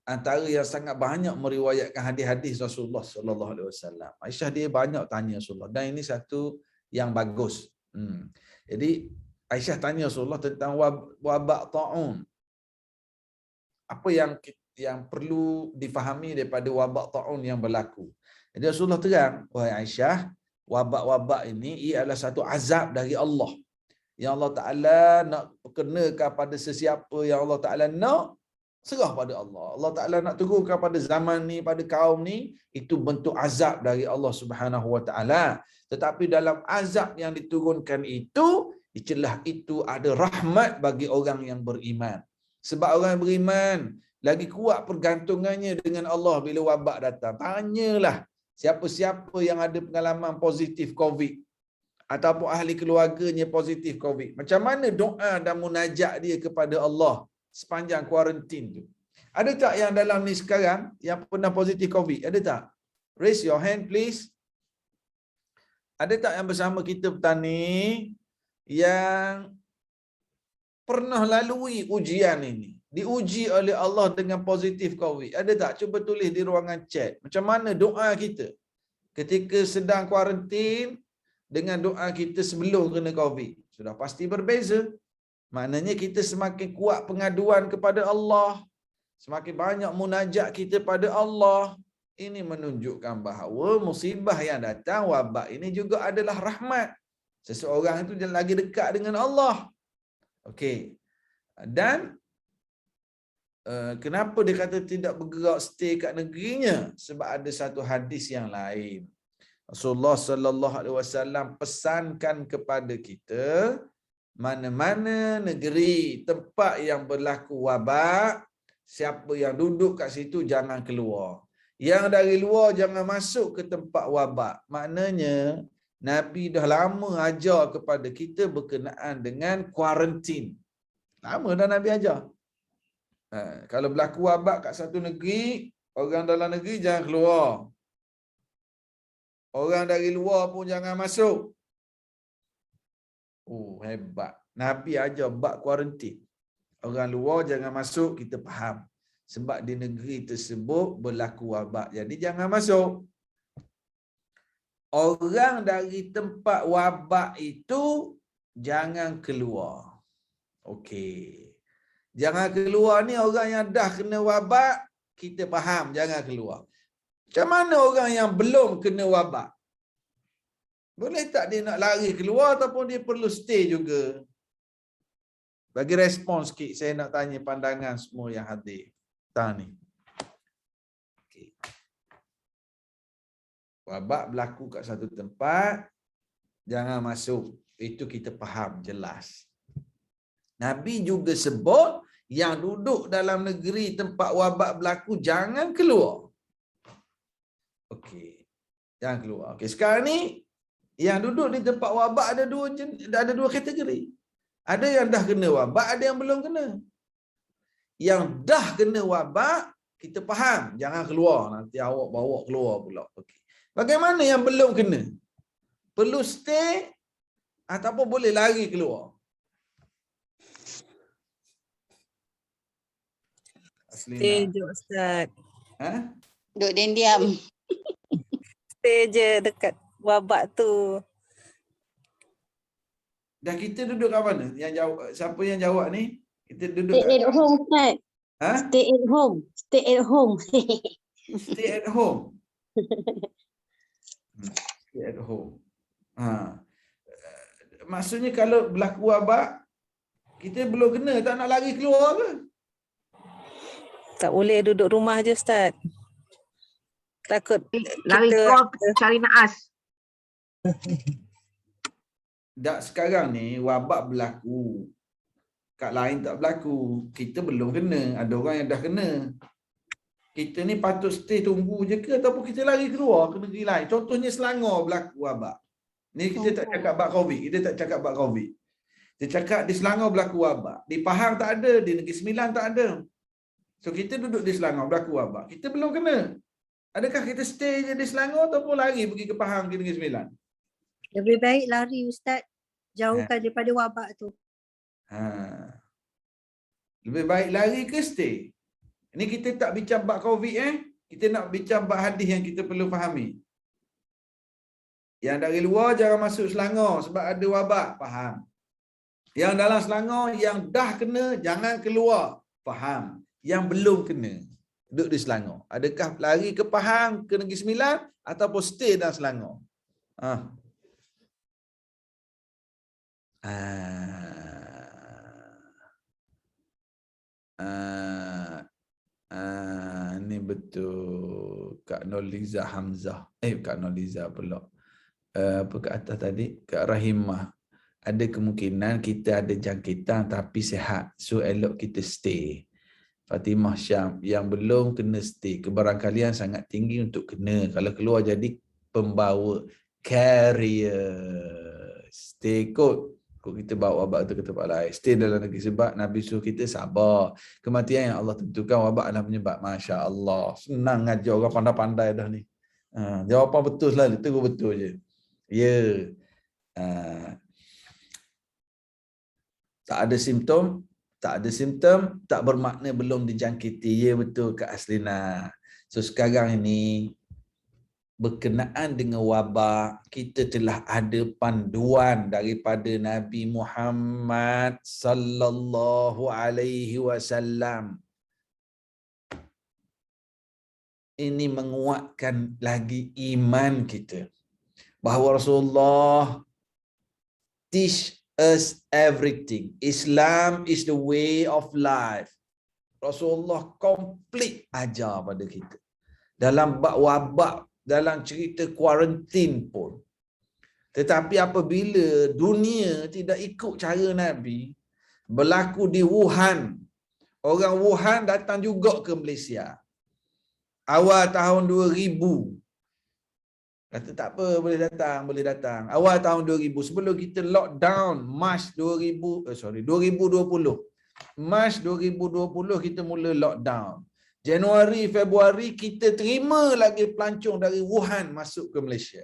antara yang sangat banyak meriwayatkan hadis-hadis Rasulullah sallallahu alaihi wasallam. Aisyah dia banyak tanya Rasulullah dan ini satu yang bagus. Jadi Aisyah tanya Rasulullah tentang wabak ta'un. Apa yang perlu difahami daripada wabak ta'un yang berlaku. Jadi Rasulullah terang, wahai Aisyah, wabak-wabak ini ia adalah satu azab dari Allah. Yang Allah Ta'ala nak kenakan pada sesiapa yang Allah Ta'ala nak, serah pada Allah. Allah Ta'ala nak turunkan pada zaman ni, pada kaum ni, itu bentuk azab dari Allah Subhanahu Wa Ta'ala. Tetapi dalam azab yang diturunkan itu, celah itu ada rahmat bagi orang yang beriman. Sebab orang yang beriman lagi kuat pergantungannya dengan Allah bila wabak datang. Tanyalah siapa-siapa yang ada pengalaman positif COVID ataupun ahli keluarganya positif COVID. Macam mana doa dan munajat dia kepada Allah sepanjang kuarantin tu? Ada tak yang dalam ni sekarang yang pernah positif COVID? Ada tak? Raise your hand please. Ada tak yang bersama kita petani yang pernah lalui ujian ini? Diuji oleh Allah dengan positif COVID. Ada tak? Cuba tulis di ruangan chat. Macam mana doa kita ketika sedang kuarantin dengan doa kita sebelum kena COVID? Sudah pasti berbeza. Maknanya kita semakin kuat pengaduan kepada Allah. Semakin banyak munajat kita pada Allah. Ini menunjukkan bahawa musibah yang datang, wabak ini juga adalah rahmat. Seseorang itu lagi dekat dengan Allah. Okey. Dan kenapa dia kata tidak bergerak stay kat negerinya? Sebab ada satu hadis yang lain. Rasulullah sallallahu alaihi wasallam pesankan kepada kita, mana-mana negeri, tempat yang berlaku wabak, siapa yang duduk kat situ jangan keluar. Yang dari luar jangan masuk ke tempat wabak. Maknanya Nabi dah lama ajar kepada kita berkenaan dengan kuarantin. Lama dah Nabi ajar. Kalau berlaku wabak kat satu negeri, orang dalam negeri jangan keluar. Orang dari luar pun jangan masuk. Oh, hebat. Nabi ajar bab kuarantin. Orang luar jangan masuk, kita faham. Sebab di negeri tersebut berlaku wabak. Jadi jangan masuk. Orang dari tempat wabak itu jangan keluar. Okey. Jangan keluar ni orang yang dah kena wabak, kita faham jangan keluar. Macam mana orang yang belum kena wabak? Boleh tak dia nak lari keluar ataupun dia perlu stay juga? Bagi respon sikit, saya nak tanya pandangan semua yang hadir. Tang ni. Okay. Wabak berlaku kat satu tempat, jangan masuk. Itu kita faham, jelas. Nabi juga sebut yang duduk dalam negeri tempat wabak berlaku jangan keluar. Okey. Jangan keluar. Okey, sekarang ni yang duduk di tempat wabak ada dua kategori. Ada yang dah kena wabak, ada yang belum kena. Yang dah kena wabak, kita faham, jangan keluar, nanti awak bawa keluar pula. Okey. Bagaimana yang belum kena? Perlu stay ataupun boleh lari keluar? Stay je Ustaz. Ha? Duduk diam-diam. Stay je dekat wabak tu. Dah kita duduk kat mana? Yang jawab, siapa yang jawab ni? Kita duduk Stay at home, Ustaz. Ha? Stay at home. Stay at home. Stay at home. Stay at home. Ha. Maksudnya kalau berlaku wabak, kita belum kena, tak nak lari keluar ke? Tak boleh duduk rumah je Ustaz. Takut Lari kita keluar cari naas. Tak, sekarang ni wabak berlaku. Kat lain tak berlaku. Kita belum kena. Ada orang yang dah kena. Kita ni patut stay tunggu je ke ataupun kita lari keluar ke negeri lain. Contohnya Selangor berlaku wabak. Ni kita tak cakap bab COVID. Kita tak cakap bab COVID. Kita cakap di Selangor berlaku wabak. Di Pahang tak ada. Di Negeri Sembilan tak ada. So kita duduk di Selangor berlaku wabak. Kita belum kena. Adakah kita stay je di Selangor ataupun lari pergi ke Pahang, ke Negeri Sembilan? Lebih baik lari Ustaz. Jauhkan daripada wabak tu. Ha. Lebih baik lari ke stay? Ini kita tak bincang bab COVID Kita nak bincang bab hadis yang kita perlu fahami. Yang dari luar jangan masuk Selangor sebab ada wabak, faham. Yang dalam Selangor yang dah kena jangan keluar, faham. Yang belum kena duduk di Selangor. Adakah lari ke Pahang, ke Negeri Sembilan ataupun stay dalam Selangor? Ni betul Kak Noliza Hamzah. Kak Noliza pula. Apa kat atas tadi? Kak Rahimah. Ada kemungkinan kita ada jangkitan tapi sihat. So elok kita stay. Fatimah Syam, yang belum kena stay. Kebarangkalian sangat tinggi untuk kena. Kalau keluar jadi pembawa, carrier. Stay kot. Kok kita bawa wabak tu ke tempat lain. Stay dalam negeri sebab Nabi suruh kita sabar. Kematian yang Allah tentukan, wabak adalah penyebab. Masya Allah. Senang ngajar orang pandai-pandai dah ni. Jawapan betul selalu. Terus betul je. Ya. Tak ada simptom. Tak ada simptom. Tak bermakna belum dijangkiti. Ya betul Kak Aslina. So sekarang ini, berkenaan dengan wabak, kita telah ada panduan daripada Nabi Muhammad sallallahu alaihi wasallam. Ini menguatkan lagi iman kita bahawa Rasulullah teach us everything. Islam is the way of life. Rasulullah komplit ajar pada kita. Dalam bab wabak, dalam cerita kuarantin pun. Tetapi apabila dunia tidak ikut cara Nabi, berlaku di Wuhan, orang Wuhan datang juga ke Malaysia. Awal tahun 2000. Kata tak apa, boleh datang. Awal tahun 2000, sebelum kita lockdown, Mac 2020. Mac 2020 kita mula lockdown. Januari, Februari kita terima lagi pelancong dari Wuhan masuk ke Malaysia.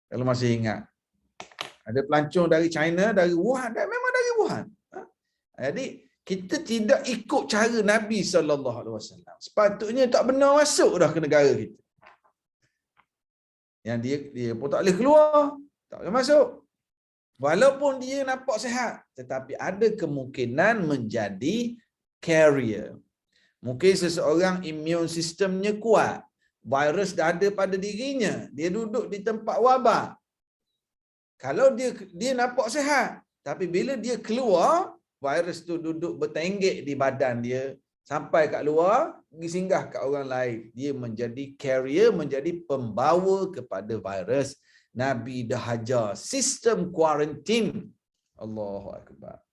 Kalau masih ingat. Ada pelancong dari China, dari Wuhan, memang dari Wuhan. Jadi kita tidak ikut cara Nabi SAW. Sepatutnya tak benar masuk dah ke negara kita. Yang dia pun tak boleh keluar, tak boleh masuk. Walaupun dia nampak sihat, tetapi ada kemungkinan menjadi carrier. Mungkin seseorang imun sistemnya kuat. Virus dah ada pada dirinya. Dia duduk di tempat wabak. Kalau dia nampak sihat, tapi bila dia keluar, virus tu duduk bertenggek di badan dia, sampai kat luar, pergi singgah kat orang lain. Dia menjadi carrier, menjadi pembawa kepada virus. Nabi dah ajar sistem kuarantin. Allahu Akbar.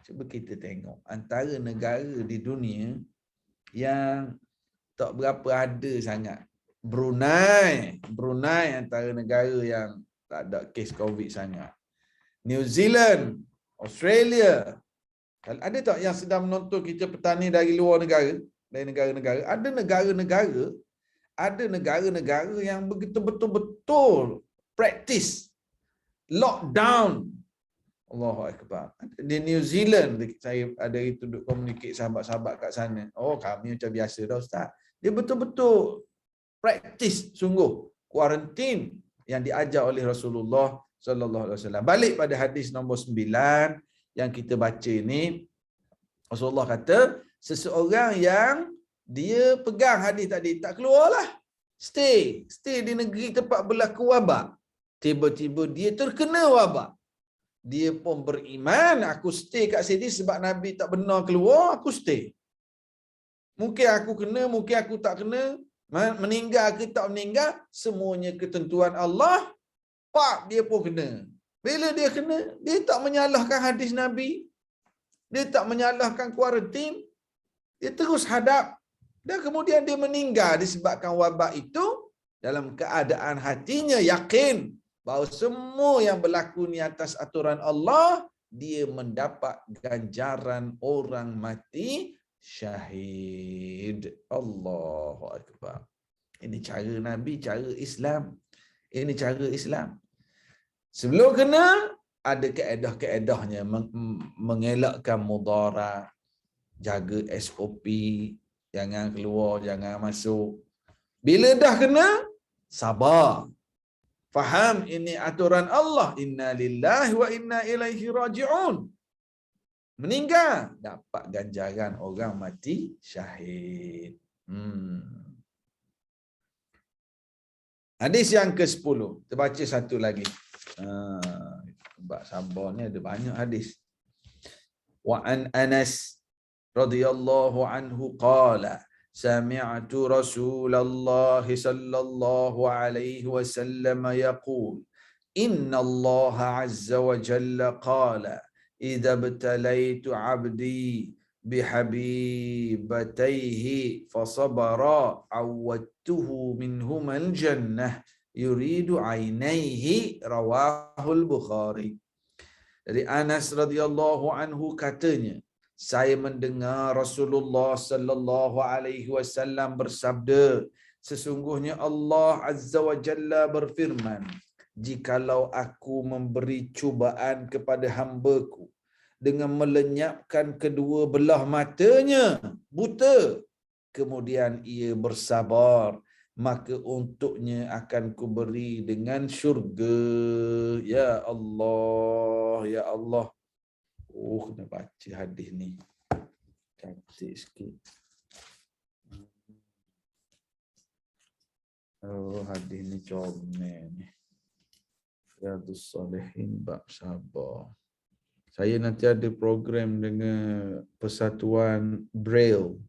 Cuba kita tengok antara negara di dunia yang tak berapa ada sangat. Brunei antara negara yang tak ada kes COVID sangat. New Zealand, Australia. Ada tak yang sedang menonton kita petani dari luar negara? Dari negara-negara. Ada negara-negara yang betul-betul praktis lockdown. Allahu Akbar. Di New Zealand, saya ada itu duduk komunikasi sahabat-sahabat kat sana. Oh, kami macam biasa dah Ustaz. Dia betul-betul praktis sungguh kuarantin yang diajar oleh Rasulullah sallallahu alaihi wasallam. Balik pada hadis nombor 9 yang kita baca ini, Rasulullah kata, seseorang yang dia pegang hadis tadi tak keluarlah. Stay di negeri tempat berlaku wabak. Tiba-tiba dia terkena wabak. Dia pun beriman, aku stay kat sini sebab Nabi tak benar keluar, aku stay. Mungkin aku kena, mungkin aku tak kena, meninggal ke tak meninggal, semuanya ketentuan Allah. Pak, dia pun kena. Bila dia kena, dia tak menyalahkan hadis Nabi. Dia tak menyalahkan kuarantin. Dia terus hadap. Dan kemudian dia meninggal disebabkan wabak itu dalam keadaan hatinya yakin bahawa semua yang berlaku ni atas aturan Allah, dia mendapat ganjaran orang mati syahid. Allahu Akbar. Ini cara Nabi, cara Islam. Ini cara Islam. Sebelum kena, ada kaedah-kaedahnya. Mengelakkan mudarat, jaga SOP, jangan keluar, jangan masuk. Bila dah kena, sabar. Faham ini aturan Allah. Inna lillahi wa inna ilaihi raji'un. Meninggal, dapat ganjaran orang mati syahid. Hadis yang ke-10. Kita baca satu lagi. Sabar ni ada banyak hadis. Wa an Anas radhiyallahu anhu qala سمعت رسول الله صلى الله عليه وسلم يقول إن الله عز وجل قال إذا ابتليت عبدي بحبيبتيه فصبرا عودته منهما الجنة يريد عينيه رواه البخاري. Dari Anas radhiyallahu anhu katanya, saya mendengar Rasulullah sallallahu alaihi wasallam bersabda, sesungguhnya Allah Azza wa Jalla berfirman, jikalau aku memberi cubaan kepada hamba-Ku dengan melenyapkan kedua belah matanya, buta, kemudian ia bersabar, maka untuknya akan kuberi dengan syurga. Ya Allah, ya Allah. Oh, kena baca hadis ni. Cantik sikit. Oh, hadis ni comel ni. Riyadhus Shalihin bab sabar. Saya nanti ada program dengan Persatuan Braille,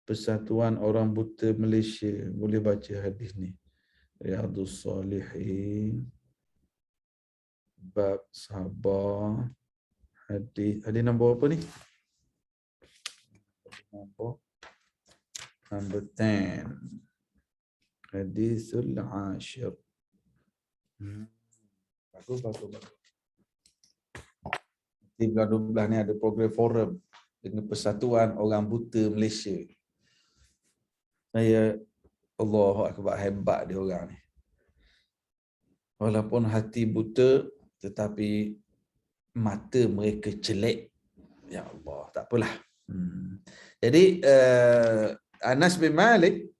Persatuan Orang Buta Malaysia. Boleh baca hadis ni. Riyadhus Shalihin bab sabar. Hadis nombor apa ni? Number 10. Hadisul Ashir. Bagus. Di bulan 12 ni ada program forum dengan Persatuan Orang Buta Malaysia. Saya, Allahu Akbar, hebat dia orang ni. Walaupun hati buta, tetapi mata mereka jelek. Ya Allah, tak apalah. Jadi Anas bin Malik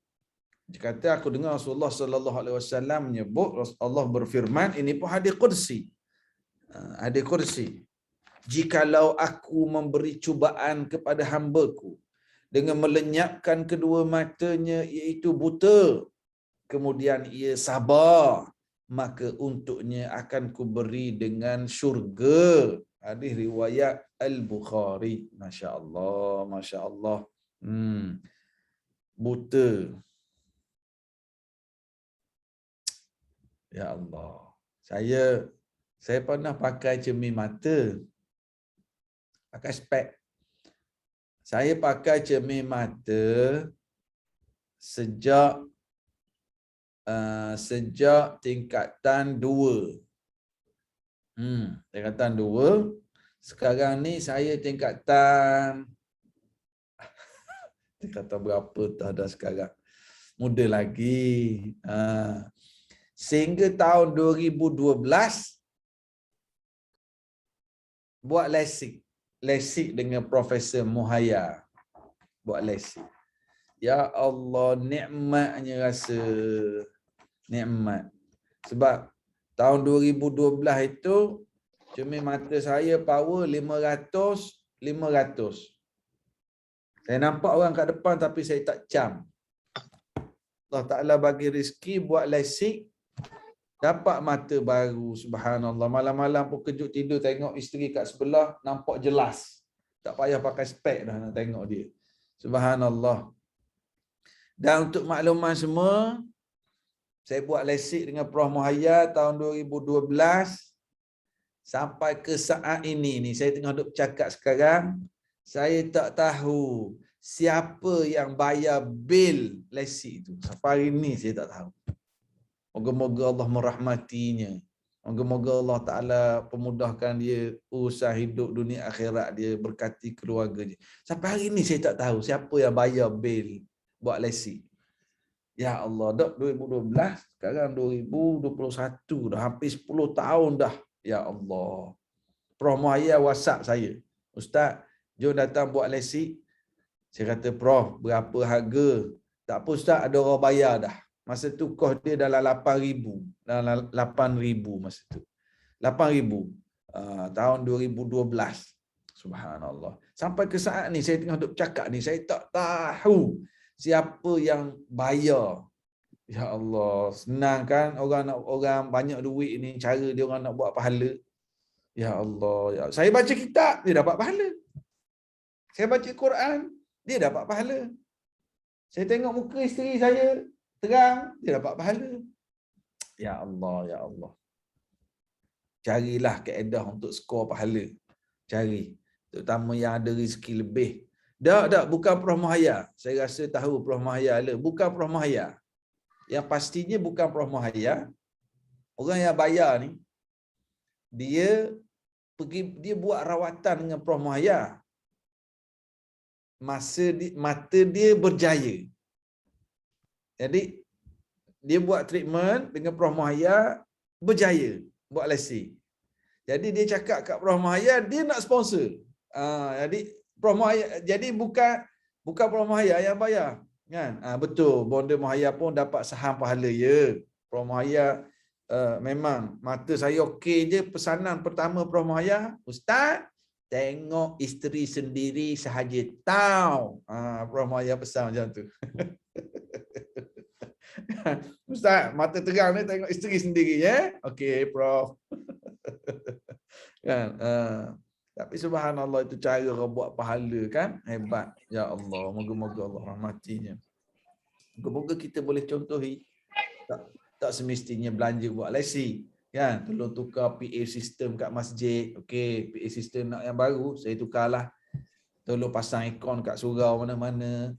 dia kata, aku dengar Rasulullah sallallahu alaihi wasallam menyebut, Allah berfirman, ini pun hadis qudsi. Hadis qudsi. Jikalau aku memberi cubaan kepada hamba-Ku dengan melenyapkan kedua matanya, iaitu buta, kemudian ia sabar, maka untuknya akan kuberi dengan syurga. Hadis riwayat Al-Bukhari. Masya Allah, Masya Allah. Buta. Ya Allah. Saya pernah pakai cermin mata. pakai spek. Saya pakai cermin mata sejak tingkatan 2. Tingkatan 2. Sekarang ni saya tingkatan berapa tak ada sekarang. Muda lagi. Sehingga tahun 2012 buat lasik dengan Profesor Muhaya. Buat lasik. Ya Allah, nikmatnya rasa. Nikmat. Sebab tahun 2012 itu cermin mata saya power 500. Saya nampak orang kat depan tapi saya tak cam. Allah Ta'ala bagi rezeki buat lasik, dapat mata baru. Subhanallah. Malam-malam pun kejut tidur tengok isteri kat sebelah, nampak jelas. Tak payah pakai spek dah nak tengok dia. Subhanallah. Dan untuk makluman semua, saya buat lasik dengan Prof Muhaya tahun 2012. Sampai ke saat ini ni, saya tengah duk bercakap sekarang, saya tak tahu siapa yang bayar bil lasik itu. Sampai hari ni saya tak tahu. Moga-moga Allah merahmatinya. Moga-moga Allah Ta'ala pemudahkan dia urusan hidup dunia akhirat dia, berkati keluarga dia. Sampai hari ni saya tak tahu siapa yang bayar bil buat lasik. Ya Allah, dah 2012, sekarang 2021, dah hampir 10 tahun dah. Ya Allah. Prof Muhaya WhatsApp saya. Ustaz, jom datang buat lasik. Saya kata, Prof, berapa harga? Tak apa Ustaz, ada orang bayar dah. Masa tu kos dia dalam 8,000. Dalam 8,000 masa tu. 8,000. Tahun 2012. Subhanallah. Sampai ke saat ni, saya tengah duk bercakap ni, saya tak tahu siapa yang bayar. Ya Allah, senang kan orang banyak duit ni, cara dia orang nak buat pahala. Ya Allah, ya. Saya baca kitab, dia dapat pahala. Saya baca Quran, dia dapat pahala. Saya tengok muka isteri saya terang, dia dapat pahala. Ya Allah, ya Allah. Carilah kaedah untuk skor pahala. Cari. Terutama yang ada rezeki lebih. Tak, bukan Prof Muhaya. Saya rasa tahu Prof Muhaya lah. Bukan Prof Muhaya. Yang pastinya bukan Prof Muhaya. Orang yang bayar ni, dia buat rawatan dengan Prof Muhaya. Mata dia berjaya. Jadi, dia buat treatment dengan Prof Muhaya, berjaya buat lasik. Jadi, dia cakap kat Prof Muhaya, dia nak sponsor. Jadi, Prof Muhaya, jadi bukan Prof Muhaya yang bayar. Kan? Betul, Bonda Muhaya pun dapat saham pahala ya. Prof Muhaya memang mata saya okey je. Pesanan pertama Prof Muhaya, Ustaz, tengok isteri sendiri sahaja tahu. Prof Muhaya pesan macam tu. Ustaz, mata terang ni tengok isteri sendiri ya. Okey, Prof. Kan? Tapi subhanallah, itu cara orang buat pahala kan. Hebat. Ya Allah. Moga-moga Allah rahmatinya. Moga-moga kita boleh contohi. Tak semestinya belanja buat lasik. Kan? Tolong tukar PA sistem kat masjid. Okey, PA sistem nak yang baru, saya tukarlah. Tolong pasang ikon kat surau mana-mana.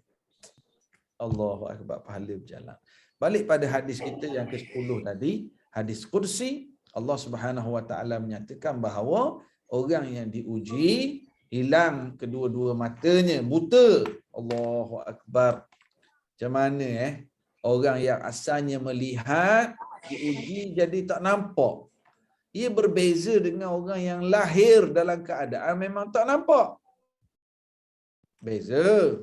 Allahu akbar, pahala berjalan. Balik pada hadis kita yang ke-10 tadi. Hadis Qudsi. Allah Subhanahu Wa Taala menyatakan bahawa orang yang diuji hilang kedua-dua matanya, buta. Allahu akbar. Macam mana orang yang asalnya melihat diuji jadi tak nampak. Ia berbeza dengan orang yang lahir dalam keadaan memang tak nampak. Beza.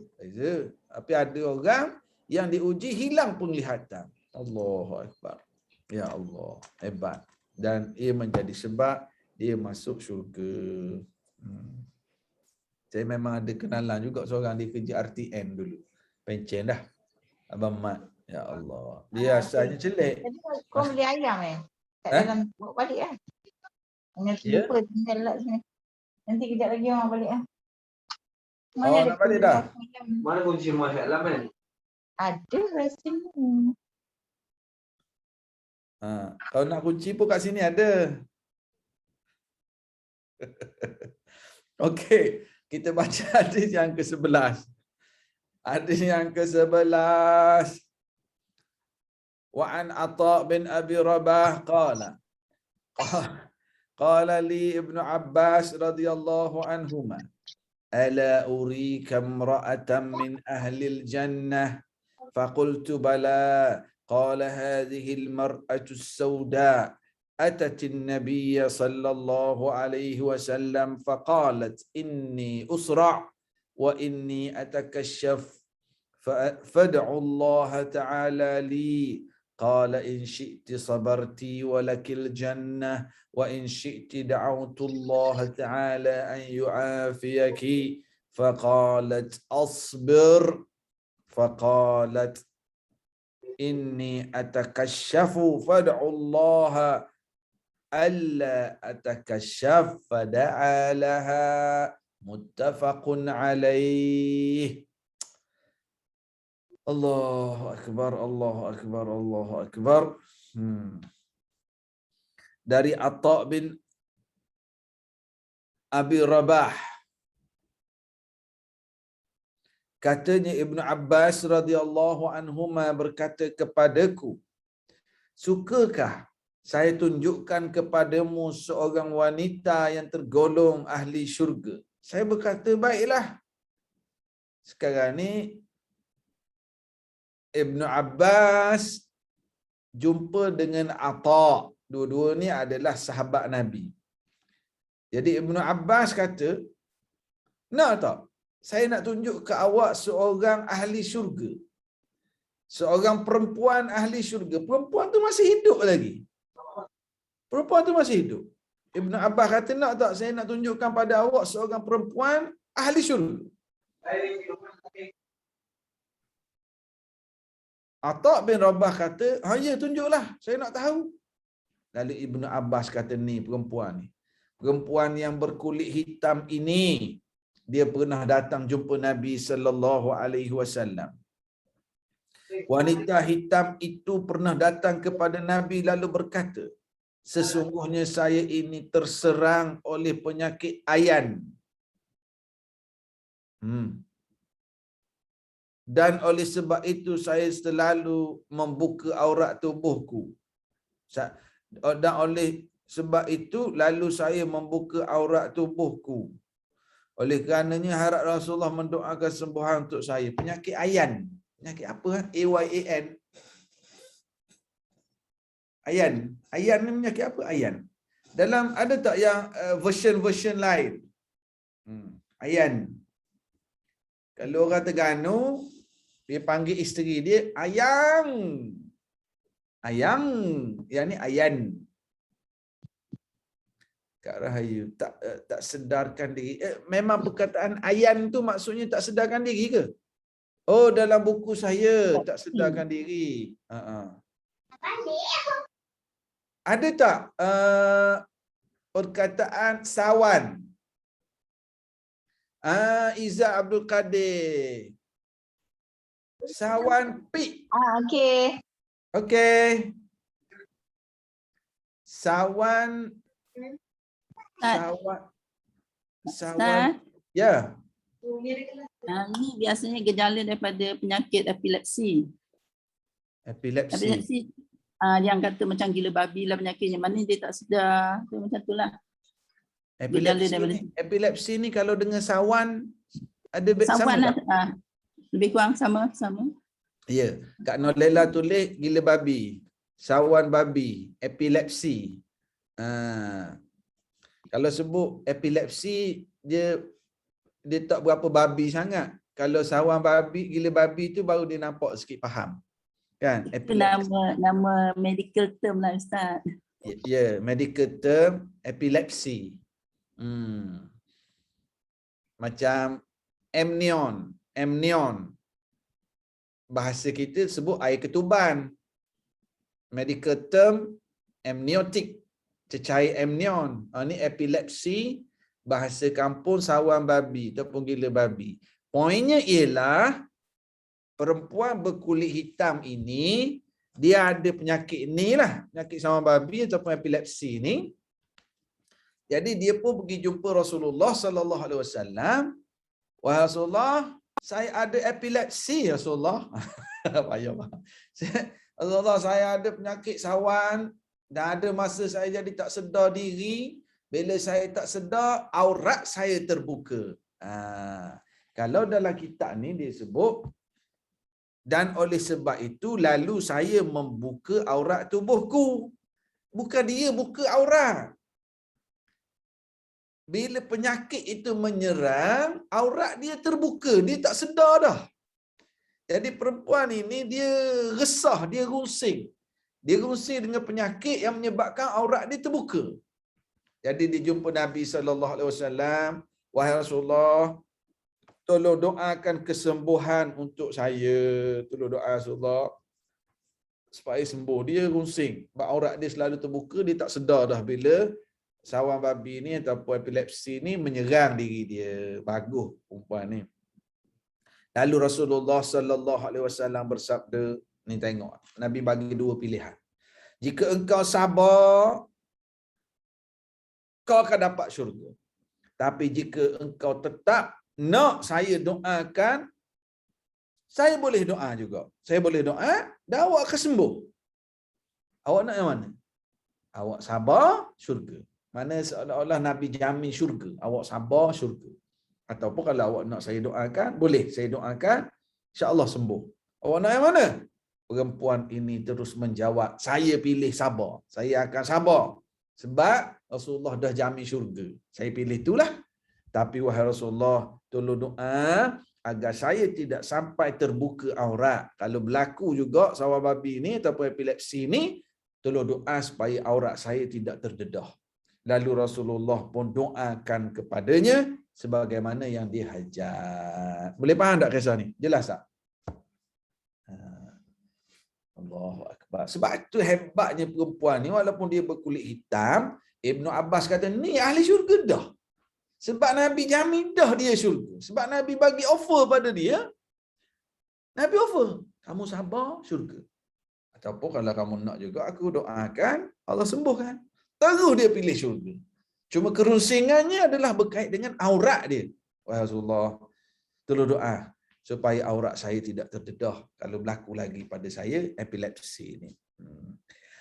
Tapi ada orang yang diuji hilang penglihatan. Allahu akbar. Ya Allah, hebat. Dan ia menjadi sebab dia masuk syurga. Saya memang ada kenalan juga seorang, dia kerja RTN dulu. Pencen dah. Abang Mat. Ya Allah. Dia asalnya celik. Jadi kau beli ayam kat dalam bawa balik kan? Nanti lupa tinggal lah sini. Nanti kejap lagi orang balik Nak balik dah? Mana kunci rumah kat dalam kan? Ada rasa ni. Kalau nak kunci pun kat sini ada. Okey, kita baca hadis yang ke-11. Hadis yang ke-11. Wa an Atha bin Abi Rabah qala qala li Ibnu Abbas radhiyallahu anhuma ala urika imra'atan min ahli al-jannah faqultu bala qala hadhihi al-mar'atu as-sawda أتت النبي صلى الله عليه وسلم فقالت إني أسرع وإني أتكشف فادعوا الله تعالى لي قال إن شئت صبرتي ولك الجنة وإن شئت دعوت الله تعالى أن يعافيك فقالت أصبر فقالت إني أتكشف فادعوا الله ألا أتكشف فدعا لها متفق عليه. Allahu Akbar, Allahu Akbar, Allahu Akbar. Dari Atha bin Abi Rabah. Katanya Ibnu Abbas radhiyallahu anhuma berkata kepadaku, sukakah saya tunjukkan kepadamu seorang wanita yang tergolong ahli syurga? Saya berkata, baiklah. Sekarang ni Ibnu Abbas jumpa dengan Atha. Dua-dua ni adalah sahabat Nabi. Jadi Ibnu Abbas kata, nak tak? Saya nak tunjuk ke awak seorang ahli syurga. Seorang perempuan ahli syurga. Perempuan tu masih hidup lagi. Perempuan tu masih hidup. Ibnu Abbas kata, nak tak saya nak tunjukkan pada awak seorang perempuan ahli syurga. Atha bin Rabah kata, ya tunjuklah, saya nak tahu. Lalu Ibnu Abbas kata, ni perempuan ni. Perempuan yang berkulit hitam ini, dia pernah datang jumpa Nabi sallallahu alaihi wasallam. Wanita hitam itu pernah datang kepada Nabi lalu berkata, sesungguhnya saya ini terserang oleh penyakit ayan. Dan oleh sebab itu saya selalu membuka aurat tubuhku. Dan oleh sebab itu lalu saya membuka aurat tubuhku. Oleh kerananya harap Rasulullah mendoakan sembuhan untuk saya. Penyakit ayan. Penyakit apa? AYAN. Ayan. Ayan ni penyakit apa? Ayan. Dalam ada tak yang version lain? Ayan. Kalau orang Terengganu, dia panggil isteri dia ayang. Ayang. Yang ni ayan. Kak Rahayu, tak sedarkan diri. Memang perkataan ayan tu maksudnya tak sedarkan diri ke? Oh, dalam buku saya tak sedarkan diri. Ada tak perkataan sawan? Iza Abdul Qadir. Sawan pi. Okey. Okey. Sawan. Sawan. Ya. Ini biasanya gejala daripada penyakit epilepsi. Epilepsi. Yang kata macam gila babi lah penyakitnya. Mana dia tak sedar. Macam tu lah. Epilepsi ni kalau dengan sawan ada sawan sama lah. Lebih kurang sama. Ya, Kak Nolela tulis gila babi, sawan babi, epilepsi. Kalau sebut epilepsi dia tak berapa babi sangat. Kalau sawan babi, gila babi tu baru dia nampak sikit faham. Kan? Itu nama medical term lah Ustaz. Ya, medical term epilepsi. Macam amnion. Bahasa kita sebut air ketuban. Medical term amniotic, cecair amnion. Ini epilepsi, bahasa kampung sawan babi ataupun gila babi. Poinnya ialah perempuan berkulit hitam ini dia ada penyakit inilah, penyakit sawan babi ataupun epilepsi ni. Jadi dia pun pergi jumpa Rasulullah sallallahu alaihi wasallam. Wahai Rasulullah, saya ada epilepsi Rasulullah. Payah. Rasulullah, saya ada penyakit sawan dan ada masa saya jadi tak sedar diri. Bila saya tak sedar, aurat saya terbuka. Kalau dalam kitab ni dia sebut, dan oleh sebab itu lalu saya membuka aurat tubuhku. Bukan dia buka aurat. Bila penyakit itu menyerang, aurat dia terbuka. Dia tak sedar dah. Jadi perempuan ini dia resah, dia rusing. Dia rusing dengan penyakit yang menyebabkan aurat dia terbuka. Jadi dia jumpa Nabi SAW. Wahai Rasulullah, tolong doakan kesembuhan untuk saya. Tolong doa Rasulullah supaya sembuh. Dia rusing. Aurat dia selalu terbuka, dia tak sedar dah bila sawan babi ni ataupun epilepsi ni menyerang diri dia. Bagus perempuan ni. Lalu Rasulullah sallallahu alaihi wasallam bersabda, ni tengok, Nabi bagi dua pilihan. Jika engkau sabar, kau akan dapat syurga. Tapi jika engkau tetap nak saya doakan, saya boleh doa juga. Saya boleh doa dan awak akan sembuh. Awak nak yang mana? Awak sabar, syurga. Mana seolah-olah Nabi jamin syurga. Awak sabar, syurga. Ataupun kalau awak nak saya doakan, boleh saya doakan, insya-Allah sembuh. Awak nak yang mana? Perempuan ini terus menjawab, saya pilih sabar. Saya akan sabar. Sebab Rasulullah dah jamin syurga. Saya pilih itulah. Tapi wahai Rasulullah, tolong doa agar saya tidak sampai terbuka aurat. Kalau berlaku juga sawan babi ni ataupun epilepsi ni, tolong doa supaya aurat saya tidak terdedah. Lalu Rasulullah pun doakan kepadanya sebagaimana yang dia hajat. Boleh faham tak kisah ni? Jelas tak? Allahu Akbar. Sebab itu hebatnya perempuan ni, walaupun dia berkulit hitam, Ibnu Abbas kata, ni ahli syurga dah. Sebab Nabi jamin dah dia syurga. Sebab Nabi bagi offer pada dia. Nabi offer, kamu sabar, syurga. Ataupun kalau kamu nak juga, aku doakan, Allah sembuhkan. Terus dia pilih syurga. Cuma kerusingannya adalah berkait dengan aurat dia. Wahai Rasulullah, tolong doa supaya aurat saya tidak terdedah kalau berlaku lagi pada saya epilepsi ini.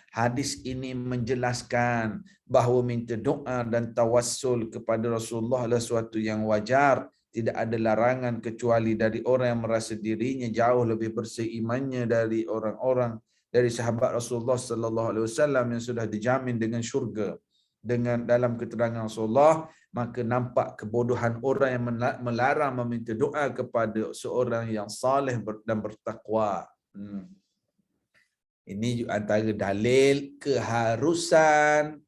Hadis ini menjelaskan bahawa minta doa dan tawassul kepada Rasulullah adalah sesuatu yang wajar. Tidak ada larangan kecuali dari orang yang merasa dirinya jauh lebih bersih imannya dari orang-orang dari sahabat Rasulullah sallallahu alaihi wasallam yang sudah dijamin dengan syurga. Dengan dalam keterangan Rasulullah, maka nampak kebodohan orang yang melarang meminta doa kepada seorang yang saleh dan bertakwa. Ini juga antara dalil keharusan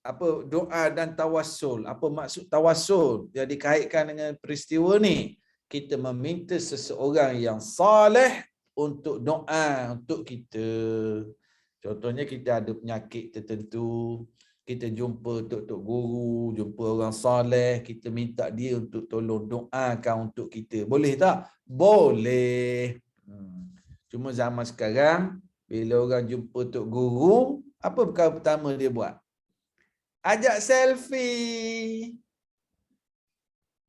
apa doa dan tawassul. Apa maksud tawassul? Jadi kaitkan dengan peristiwa ni, kita meminta seseorang yang saleh untuk doa untuk kita. Contohnya kita ada penyakit tertentu, kita jumpa tok guru, jumpa orang soleh, kita minta dia untuk tolong doakan untuk kita. Boleh tak? Boleh. Cuma zaman sekarang, bila orang jumpa tok guru, apa perkara pertama dia buat? Ajak selfie.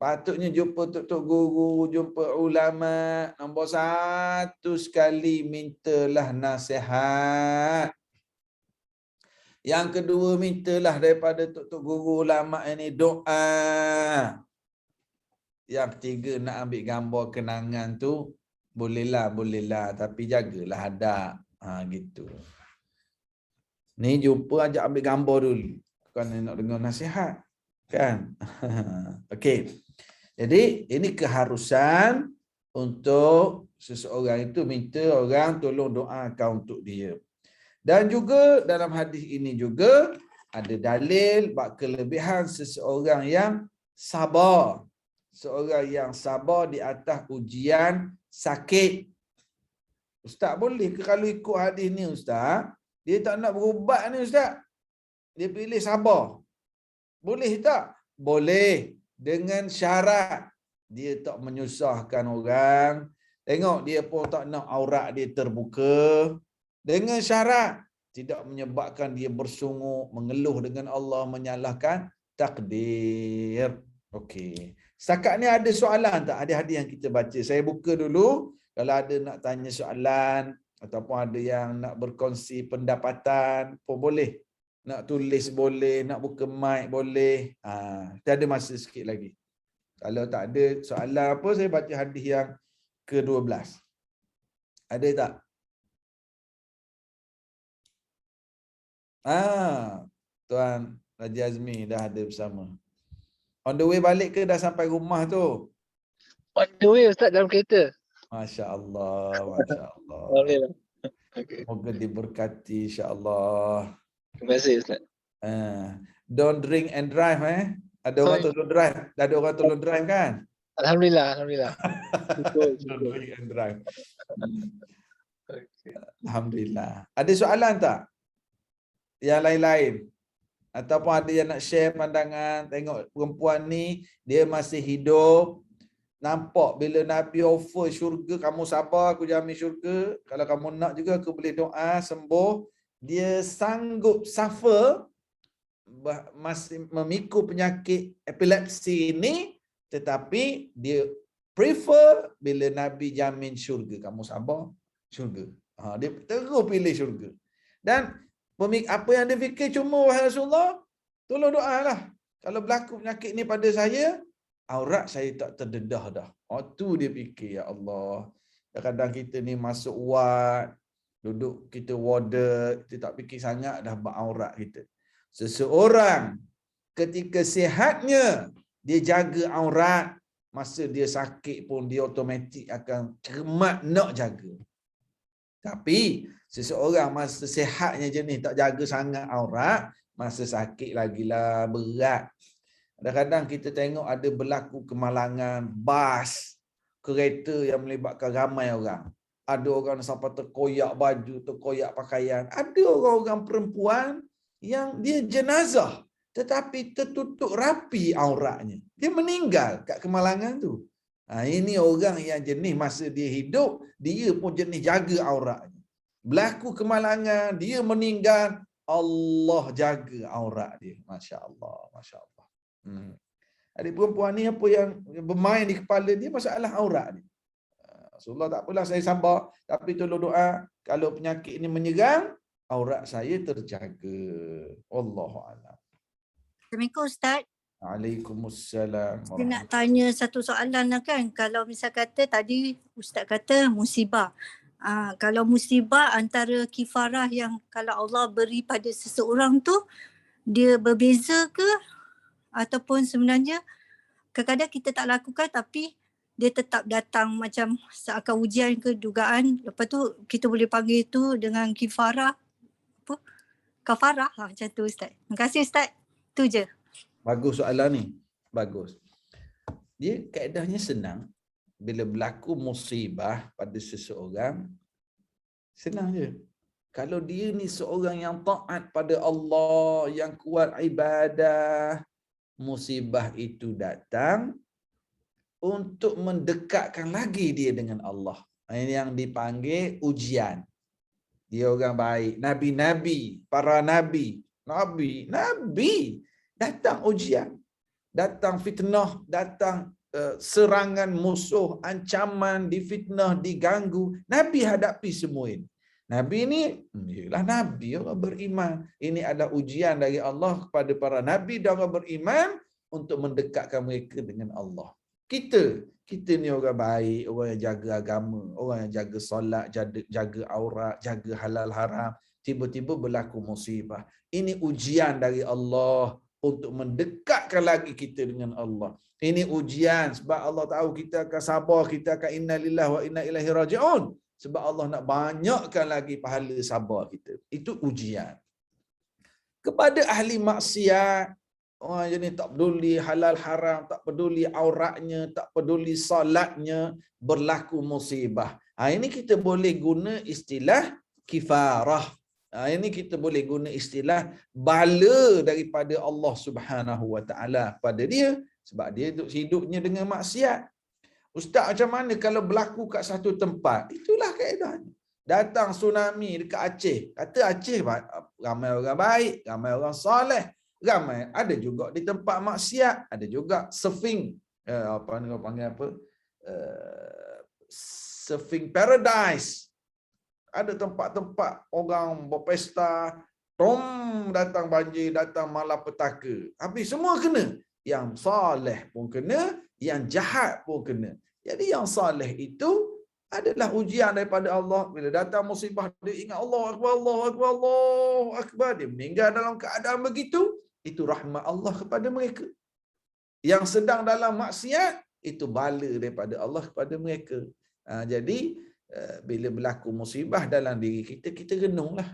Patutnya jumpa tok guru, jumpa ulama, nombor satu sekali mintalah nasihat. Yang kedua, mintalah daripada tok guru ulama ini doa. Yang ketiga, nak ambil gambar kenangan tu, bolehlah, tapi jagalah adab. Gitu. Ni jumpa ajak ambil gambar dulu. Bukan nak dengar nasihat. Kan? Okey. Jadi, ini keharusan untuk seseorang itu minta orang tolong doakan untuk dia. Dan juga dalam hadis ini juga ada dalil bab kelebihan seseorang yang sabar. Seorang yang sabar di atas ujian sakit. Ustaz, boleh ke kalau ikut hadis ni Ustaz, dia tak nak berubat ni Ustaz, dia pilih sabar. Boleh tak? Boleh. Dengan syarat dia tak menyusahkan orang. Tengok dia pun tak nak aurat dia terbuka. Dengan syarat tidak menyebabkan dia bersungguh, mengeluh dengan Allah, menyalahkan takdir. Okey. Setakat ni ada soalan tak? Ada hadis yang kita baca. Saya buka dulu. Kalau ada nak tanya soalan ataupun ada yang nak berkongsi pendapatan pun boleh. Nak tulis boleh, nak buka mic boleh. Kita ada masa sikit lagi. Kalau tak ada soalan apa, saya baca hadis yang ke-12. Ada tak? Tuan Raja Azmi dah ada bersama. On the way balik ke dah sampai rumah tu? On the way Ustaz, dalam kereta. Masya Allah, Masya Allah. Alhamdulillah. Okay. Moga diberkati insya-Allah. Terima kasih Ustaz. Don't drink and drive Ada orang tolong drive. Dah ada orang tolong drive kan? Alhamdulillah, alhamdulillah. Don't drink and drive. Alhamdulillah. Ada soalan tak? Yang lain-lain? Ataupun ada yang nak share pandangan, tengok perempuan ni dia masih hidup, nampak bila Nabi offer syurga, kamu sabar aku jamin syurga, kalau kamu nak juga aku boleh doa sembuh. Dia sanggup suffer, masih memikul penyakit epilepsi ini, tetapi dia prefer bila Nabi jamin syurga, kamu sabar syurga. Dia terus pilih syurga. Dan apa yang dia fikir cuma, wahai Rasulullah, tolong doalah. Kalau berlaku penyakit ni pada saya, aurat saya tak terdedah dah. Tu dia fikir, ya Allah. Kadang-kadang kita ni masuk ward, duduk kita warded, kita tak fikir sangat dah aurat kita. Seseorang ketika sihatnya, dia jaga aurat, masa dia sakit pun dia automatik akan cermat nak jaga. Tapi seseorang masa sihatnya jenis tak jaga sangat aurat, masa sakit lagilah berat. Kadang-kadang kita tengok ada berlaku kemalangan bas, kereta yang melibatkan ramai orang. Ada orang sampai terkoyak baju, terkoyak pakaian. Ada orang-orang perempuan yang dia jenazah tetapi tertutup rapi auratnya. Dia meninggal kat kemalangan tu. Ini orang yang jenis masa dia hidup, dia pun jenis jaga auratnya. Berlaku kemalangan, dia meninggal, Allah jaga aurat dia. Masya Allah, Masya Allah. Adik perempuan ni apa yang bermain di kepala dia, masalah aurat dia. Rasulullah tak apalah, saya sabar. Tapi tolong doa, kalau penyakit ini menyerang, aurat saya terjaga. Wallahu'alam. Assalamualaikum Ustaz. Waalaikumsalam. Saya nak tanya satu soalan lah kan. Kalau misal kata tadi Ustaz kata musibah. Kalau musibah antara kifarah yang kalau Allah beri pada seseorang tu, dia berbeza ke? Ataupun sebenarnya kadang-kadang kita tak lakukan tapi dia tetap datang macam seakan ujian ke dugaan. Lepas tu kita boleh panggil tu dengan kifarah. Apa? Kafarah. Macam tu Ustaz. Terima kasih Ustaz. Tu je. Bagus soalan ni. Bagus. Dia kaedahnya senang. Bila berlaku musibah pada seseorang, senang je. Kalau dia ni seorang yang taat pada Allah, yang kuat ibadah, musibah itu datang untuk mendekatkan lagi dia dengan Allah. Ini yang dipanggil ujian. Dia orang baik. Nabi-nabi, para nabi. Nabi. Datang ujian. Datang fitnah, datang serangan musuh, ancaman, difitnah, diganggu. Nabi hadapi semua ini. Nabi ni, ialah Nabi, orang beriman. Ini adalah ujian dari Allah kepada para Nabi dan orang beriman untuk mendekatkan mereka dengan Allah. Kita ni orang baik, orang yang jaga agama, orang yang jaga solat, jaga aurat, jaga halal haram. Tiba-tiba berlaku musibah. Ini ujian dari Allah untuk mendekatkan lagi kita dengan Allah. Ini ujian sebab Allah tahu kita akan sabar, kita akan inna lillahi wa inna ilaihi raji'un. Sebab Allah nak banyakkan lagi pahala sabar kita. Itu ujian. Kepada ahli maksiat, orang jenis tak peduli halal haram, tak peduli auratnya, tak peduli salatnya, berlaku musibah. Ini kita boleh guna istilah kifarah. Ini kita boleh guna istilah bala daripada Allah Subhanahu Wa Taala pada dia sebab dia hidupnya dengan maksiat. Ustaz, macam mana kalau berlaku kat satu tempat? Itulah kaedahnya. Datang tsunami dekat Aceh. Kata Aceh ramai orang baik, ramai orang soleh. Ramai. Ada juga di tempat maksiat, ada juga surfing. Apa ni orang panggil apa? Surfing paradise. Ada tempat-tempat orang berpesta, datang banjir, datang malapetaka. Habis semua kena. Yang soleh pun kena, yang jahat pun kena. Jadi yang soleh itu adalah ujian daripada Allah. Bila datang musibah, dia ingat Allah Akbar, Allah Akbar, Allah Akbar. Dia meninggal dalam keadaan begitu. Itu rahmat Allah kepada mereka. Yang sedang dalam maksiat, itu bala daripada Allah kepada mereka. Jadi, bila berlaku musibah dalam diri kita, kita renunglah.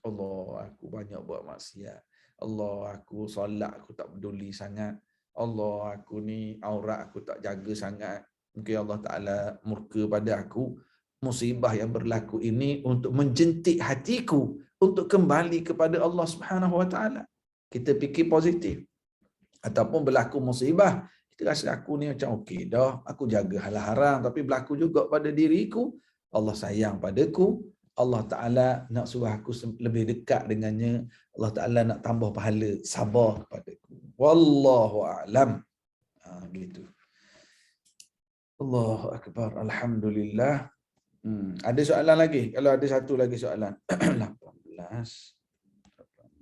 Allah, aku banyak buat maksiat. Allah, aku solat, aku tak peduli sangat. Allah, aku ni aurat aku tak jaga sangat. Mungkin Allah Ta'ala murka pada aku. Musibah yang berlaku ini untuk menjentik hatiku untuk kembali kepada Allah Subhanahu Wa Ta'ala. Kita fikir positif. Ataupun berlaku musibah, kita rasa aku ni macam okey dah, aku jaga halal haram, tapi berlaku juga pada diriku. Allah sayang padaku. Allah Ta'ala nak suruh aku lebih dekat dengannya. Allah Ta'ala nak tambah pahala sabar kepadaku. Wallahu a'lam. Gitu. Allahu Akbar. Alhamdulillah. Ada soalan lagi? Kalau ada satu lagi soalan. 18,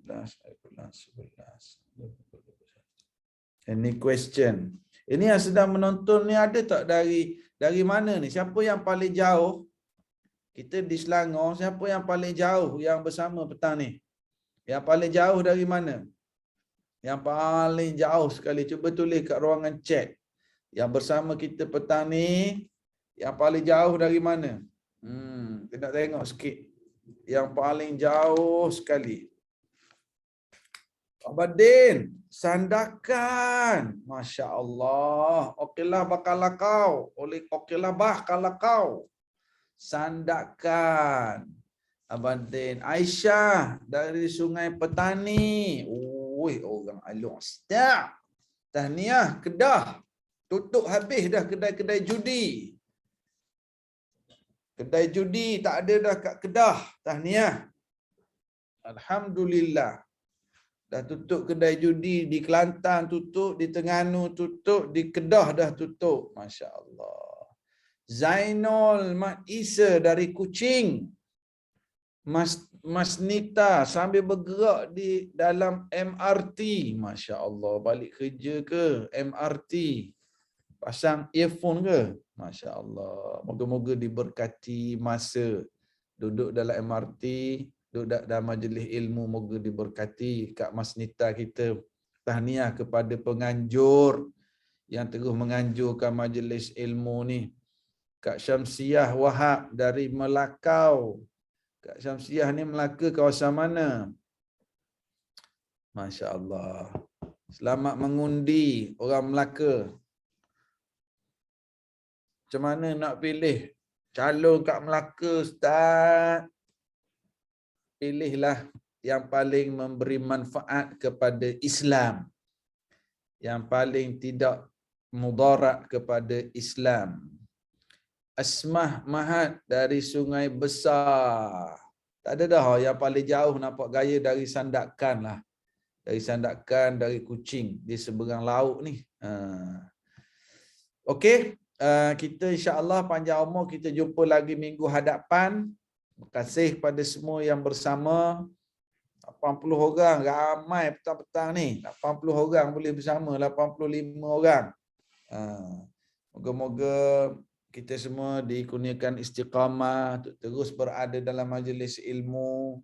11. Any question? Ini yang sedang menonton ni ada tak dari mana ni? Siapa yang paling jauh? Kita di Selangor, siapa yang paling jauh yang bersama petang ni? Yang paling jauh dari mana? Yang paling jauh sekali. Cuba tulis kat ruangan chat. Yang bersama kita petang ni, yang paling jauh dari mana? Kita nak tengok sikit. Yang paling jauh sekali. Abadin, Sandakan. Masya Allah. Okeylah bakal kau. Okeylah bah kalau kau. Sandakan. Abadin. Aisyah dari Sungai Petani. Orang Alung Sedap. Tahniah Kedah. Tutup habis dah kedai-kedai judi. Kedai judi tak ada dah kat Kedah. Tahniah. Alhamdulillah. Dah tutup kedai judi di Kelantan tutup, di Terengganu tutup, di Kedah dah tutup. Masya Allah. Zainul Mat Isa dari Kuching. Mas Nita sambil bergerak di dalam MRT. Masya Allah. Balik kerja ke MRT? Pasang earphone ke? Masya Allah. Moga-moga diberkati masa duduk dalam MRT, duduk dalam majlis ilmu, moga diberkati. Kak Mas Nita kita. Tahniah kepada penganjur yang terus menganjurkan majlis ilmu ni. Kak Syamsiah Wahab dari Melakau. Kak Syamsiah ni Melaka kawasan mana? Masya Allah. Selamat mengundi orang Melaka. Macam mana nak pilih calon kat Melaka, Ustaz? Pilihlah yang paling memberi manfaat kepada Islam. Yang paling tidak mudarat kepada Islam. Asmah Mahat dari Sungai Besar. Tak ada dah yang paling jauh nampak gaya dari Sandakan lah. Dari Sandakan, dari Kuching. Di seberang laut ni. Okey. Kita insya-Allah panjang umur, kita jumpa lagi minggu hadapan. Terima kasih kepada semua yang bersama. 80 orang, ramai petang-petang ni. 80 orang boleh bersama, 85 orang. Moga-moga kita semua dikurniakan istiqamah untuk terus berada dalam majlis ilmu,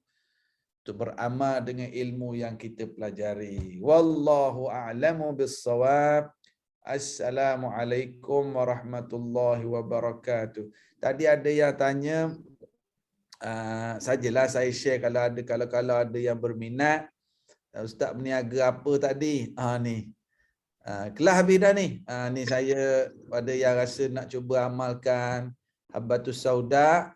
untuk beramal dengan ilmu yang kita pelajari. Wallahu a'lamu bis-shawab. Assalamualaikum warahmatullahi wabarakatuh. Tadi ada yang tanya, sajalah saya share kalau ada yang berminat. Ustaz berniaga apa tadi? Ni. Kelas habis dah ni. Ni saya pada yang rasa nak cuba amalkan Habbatus Sauda.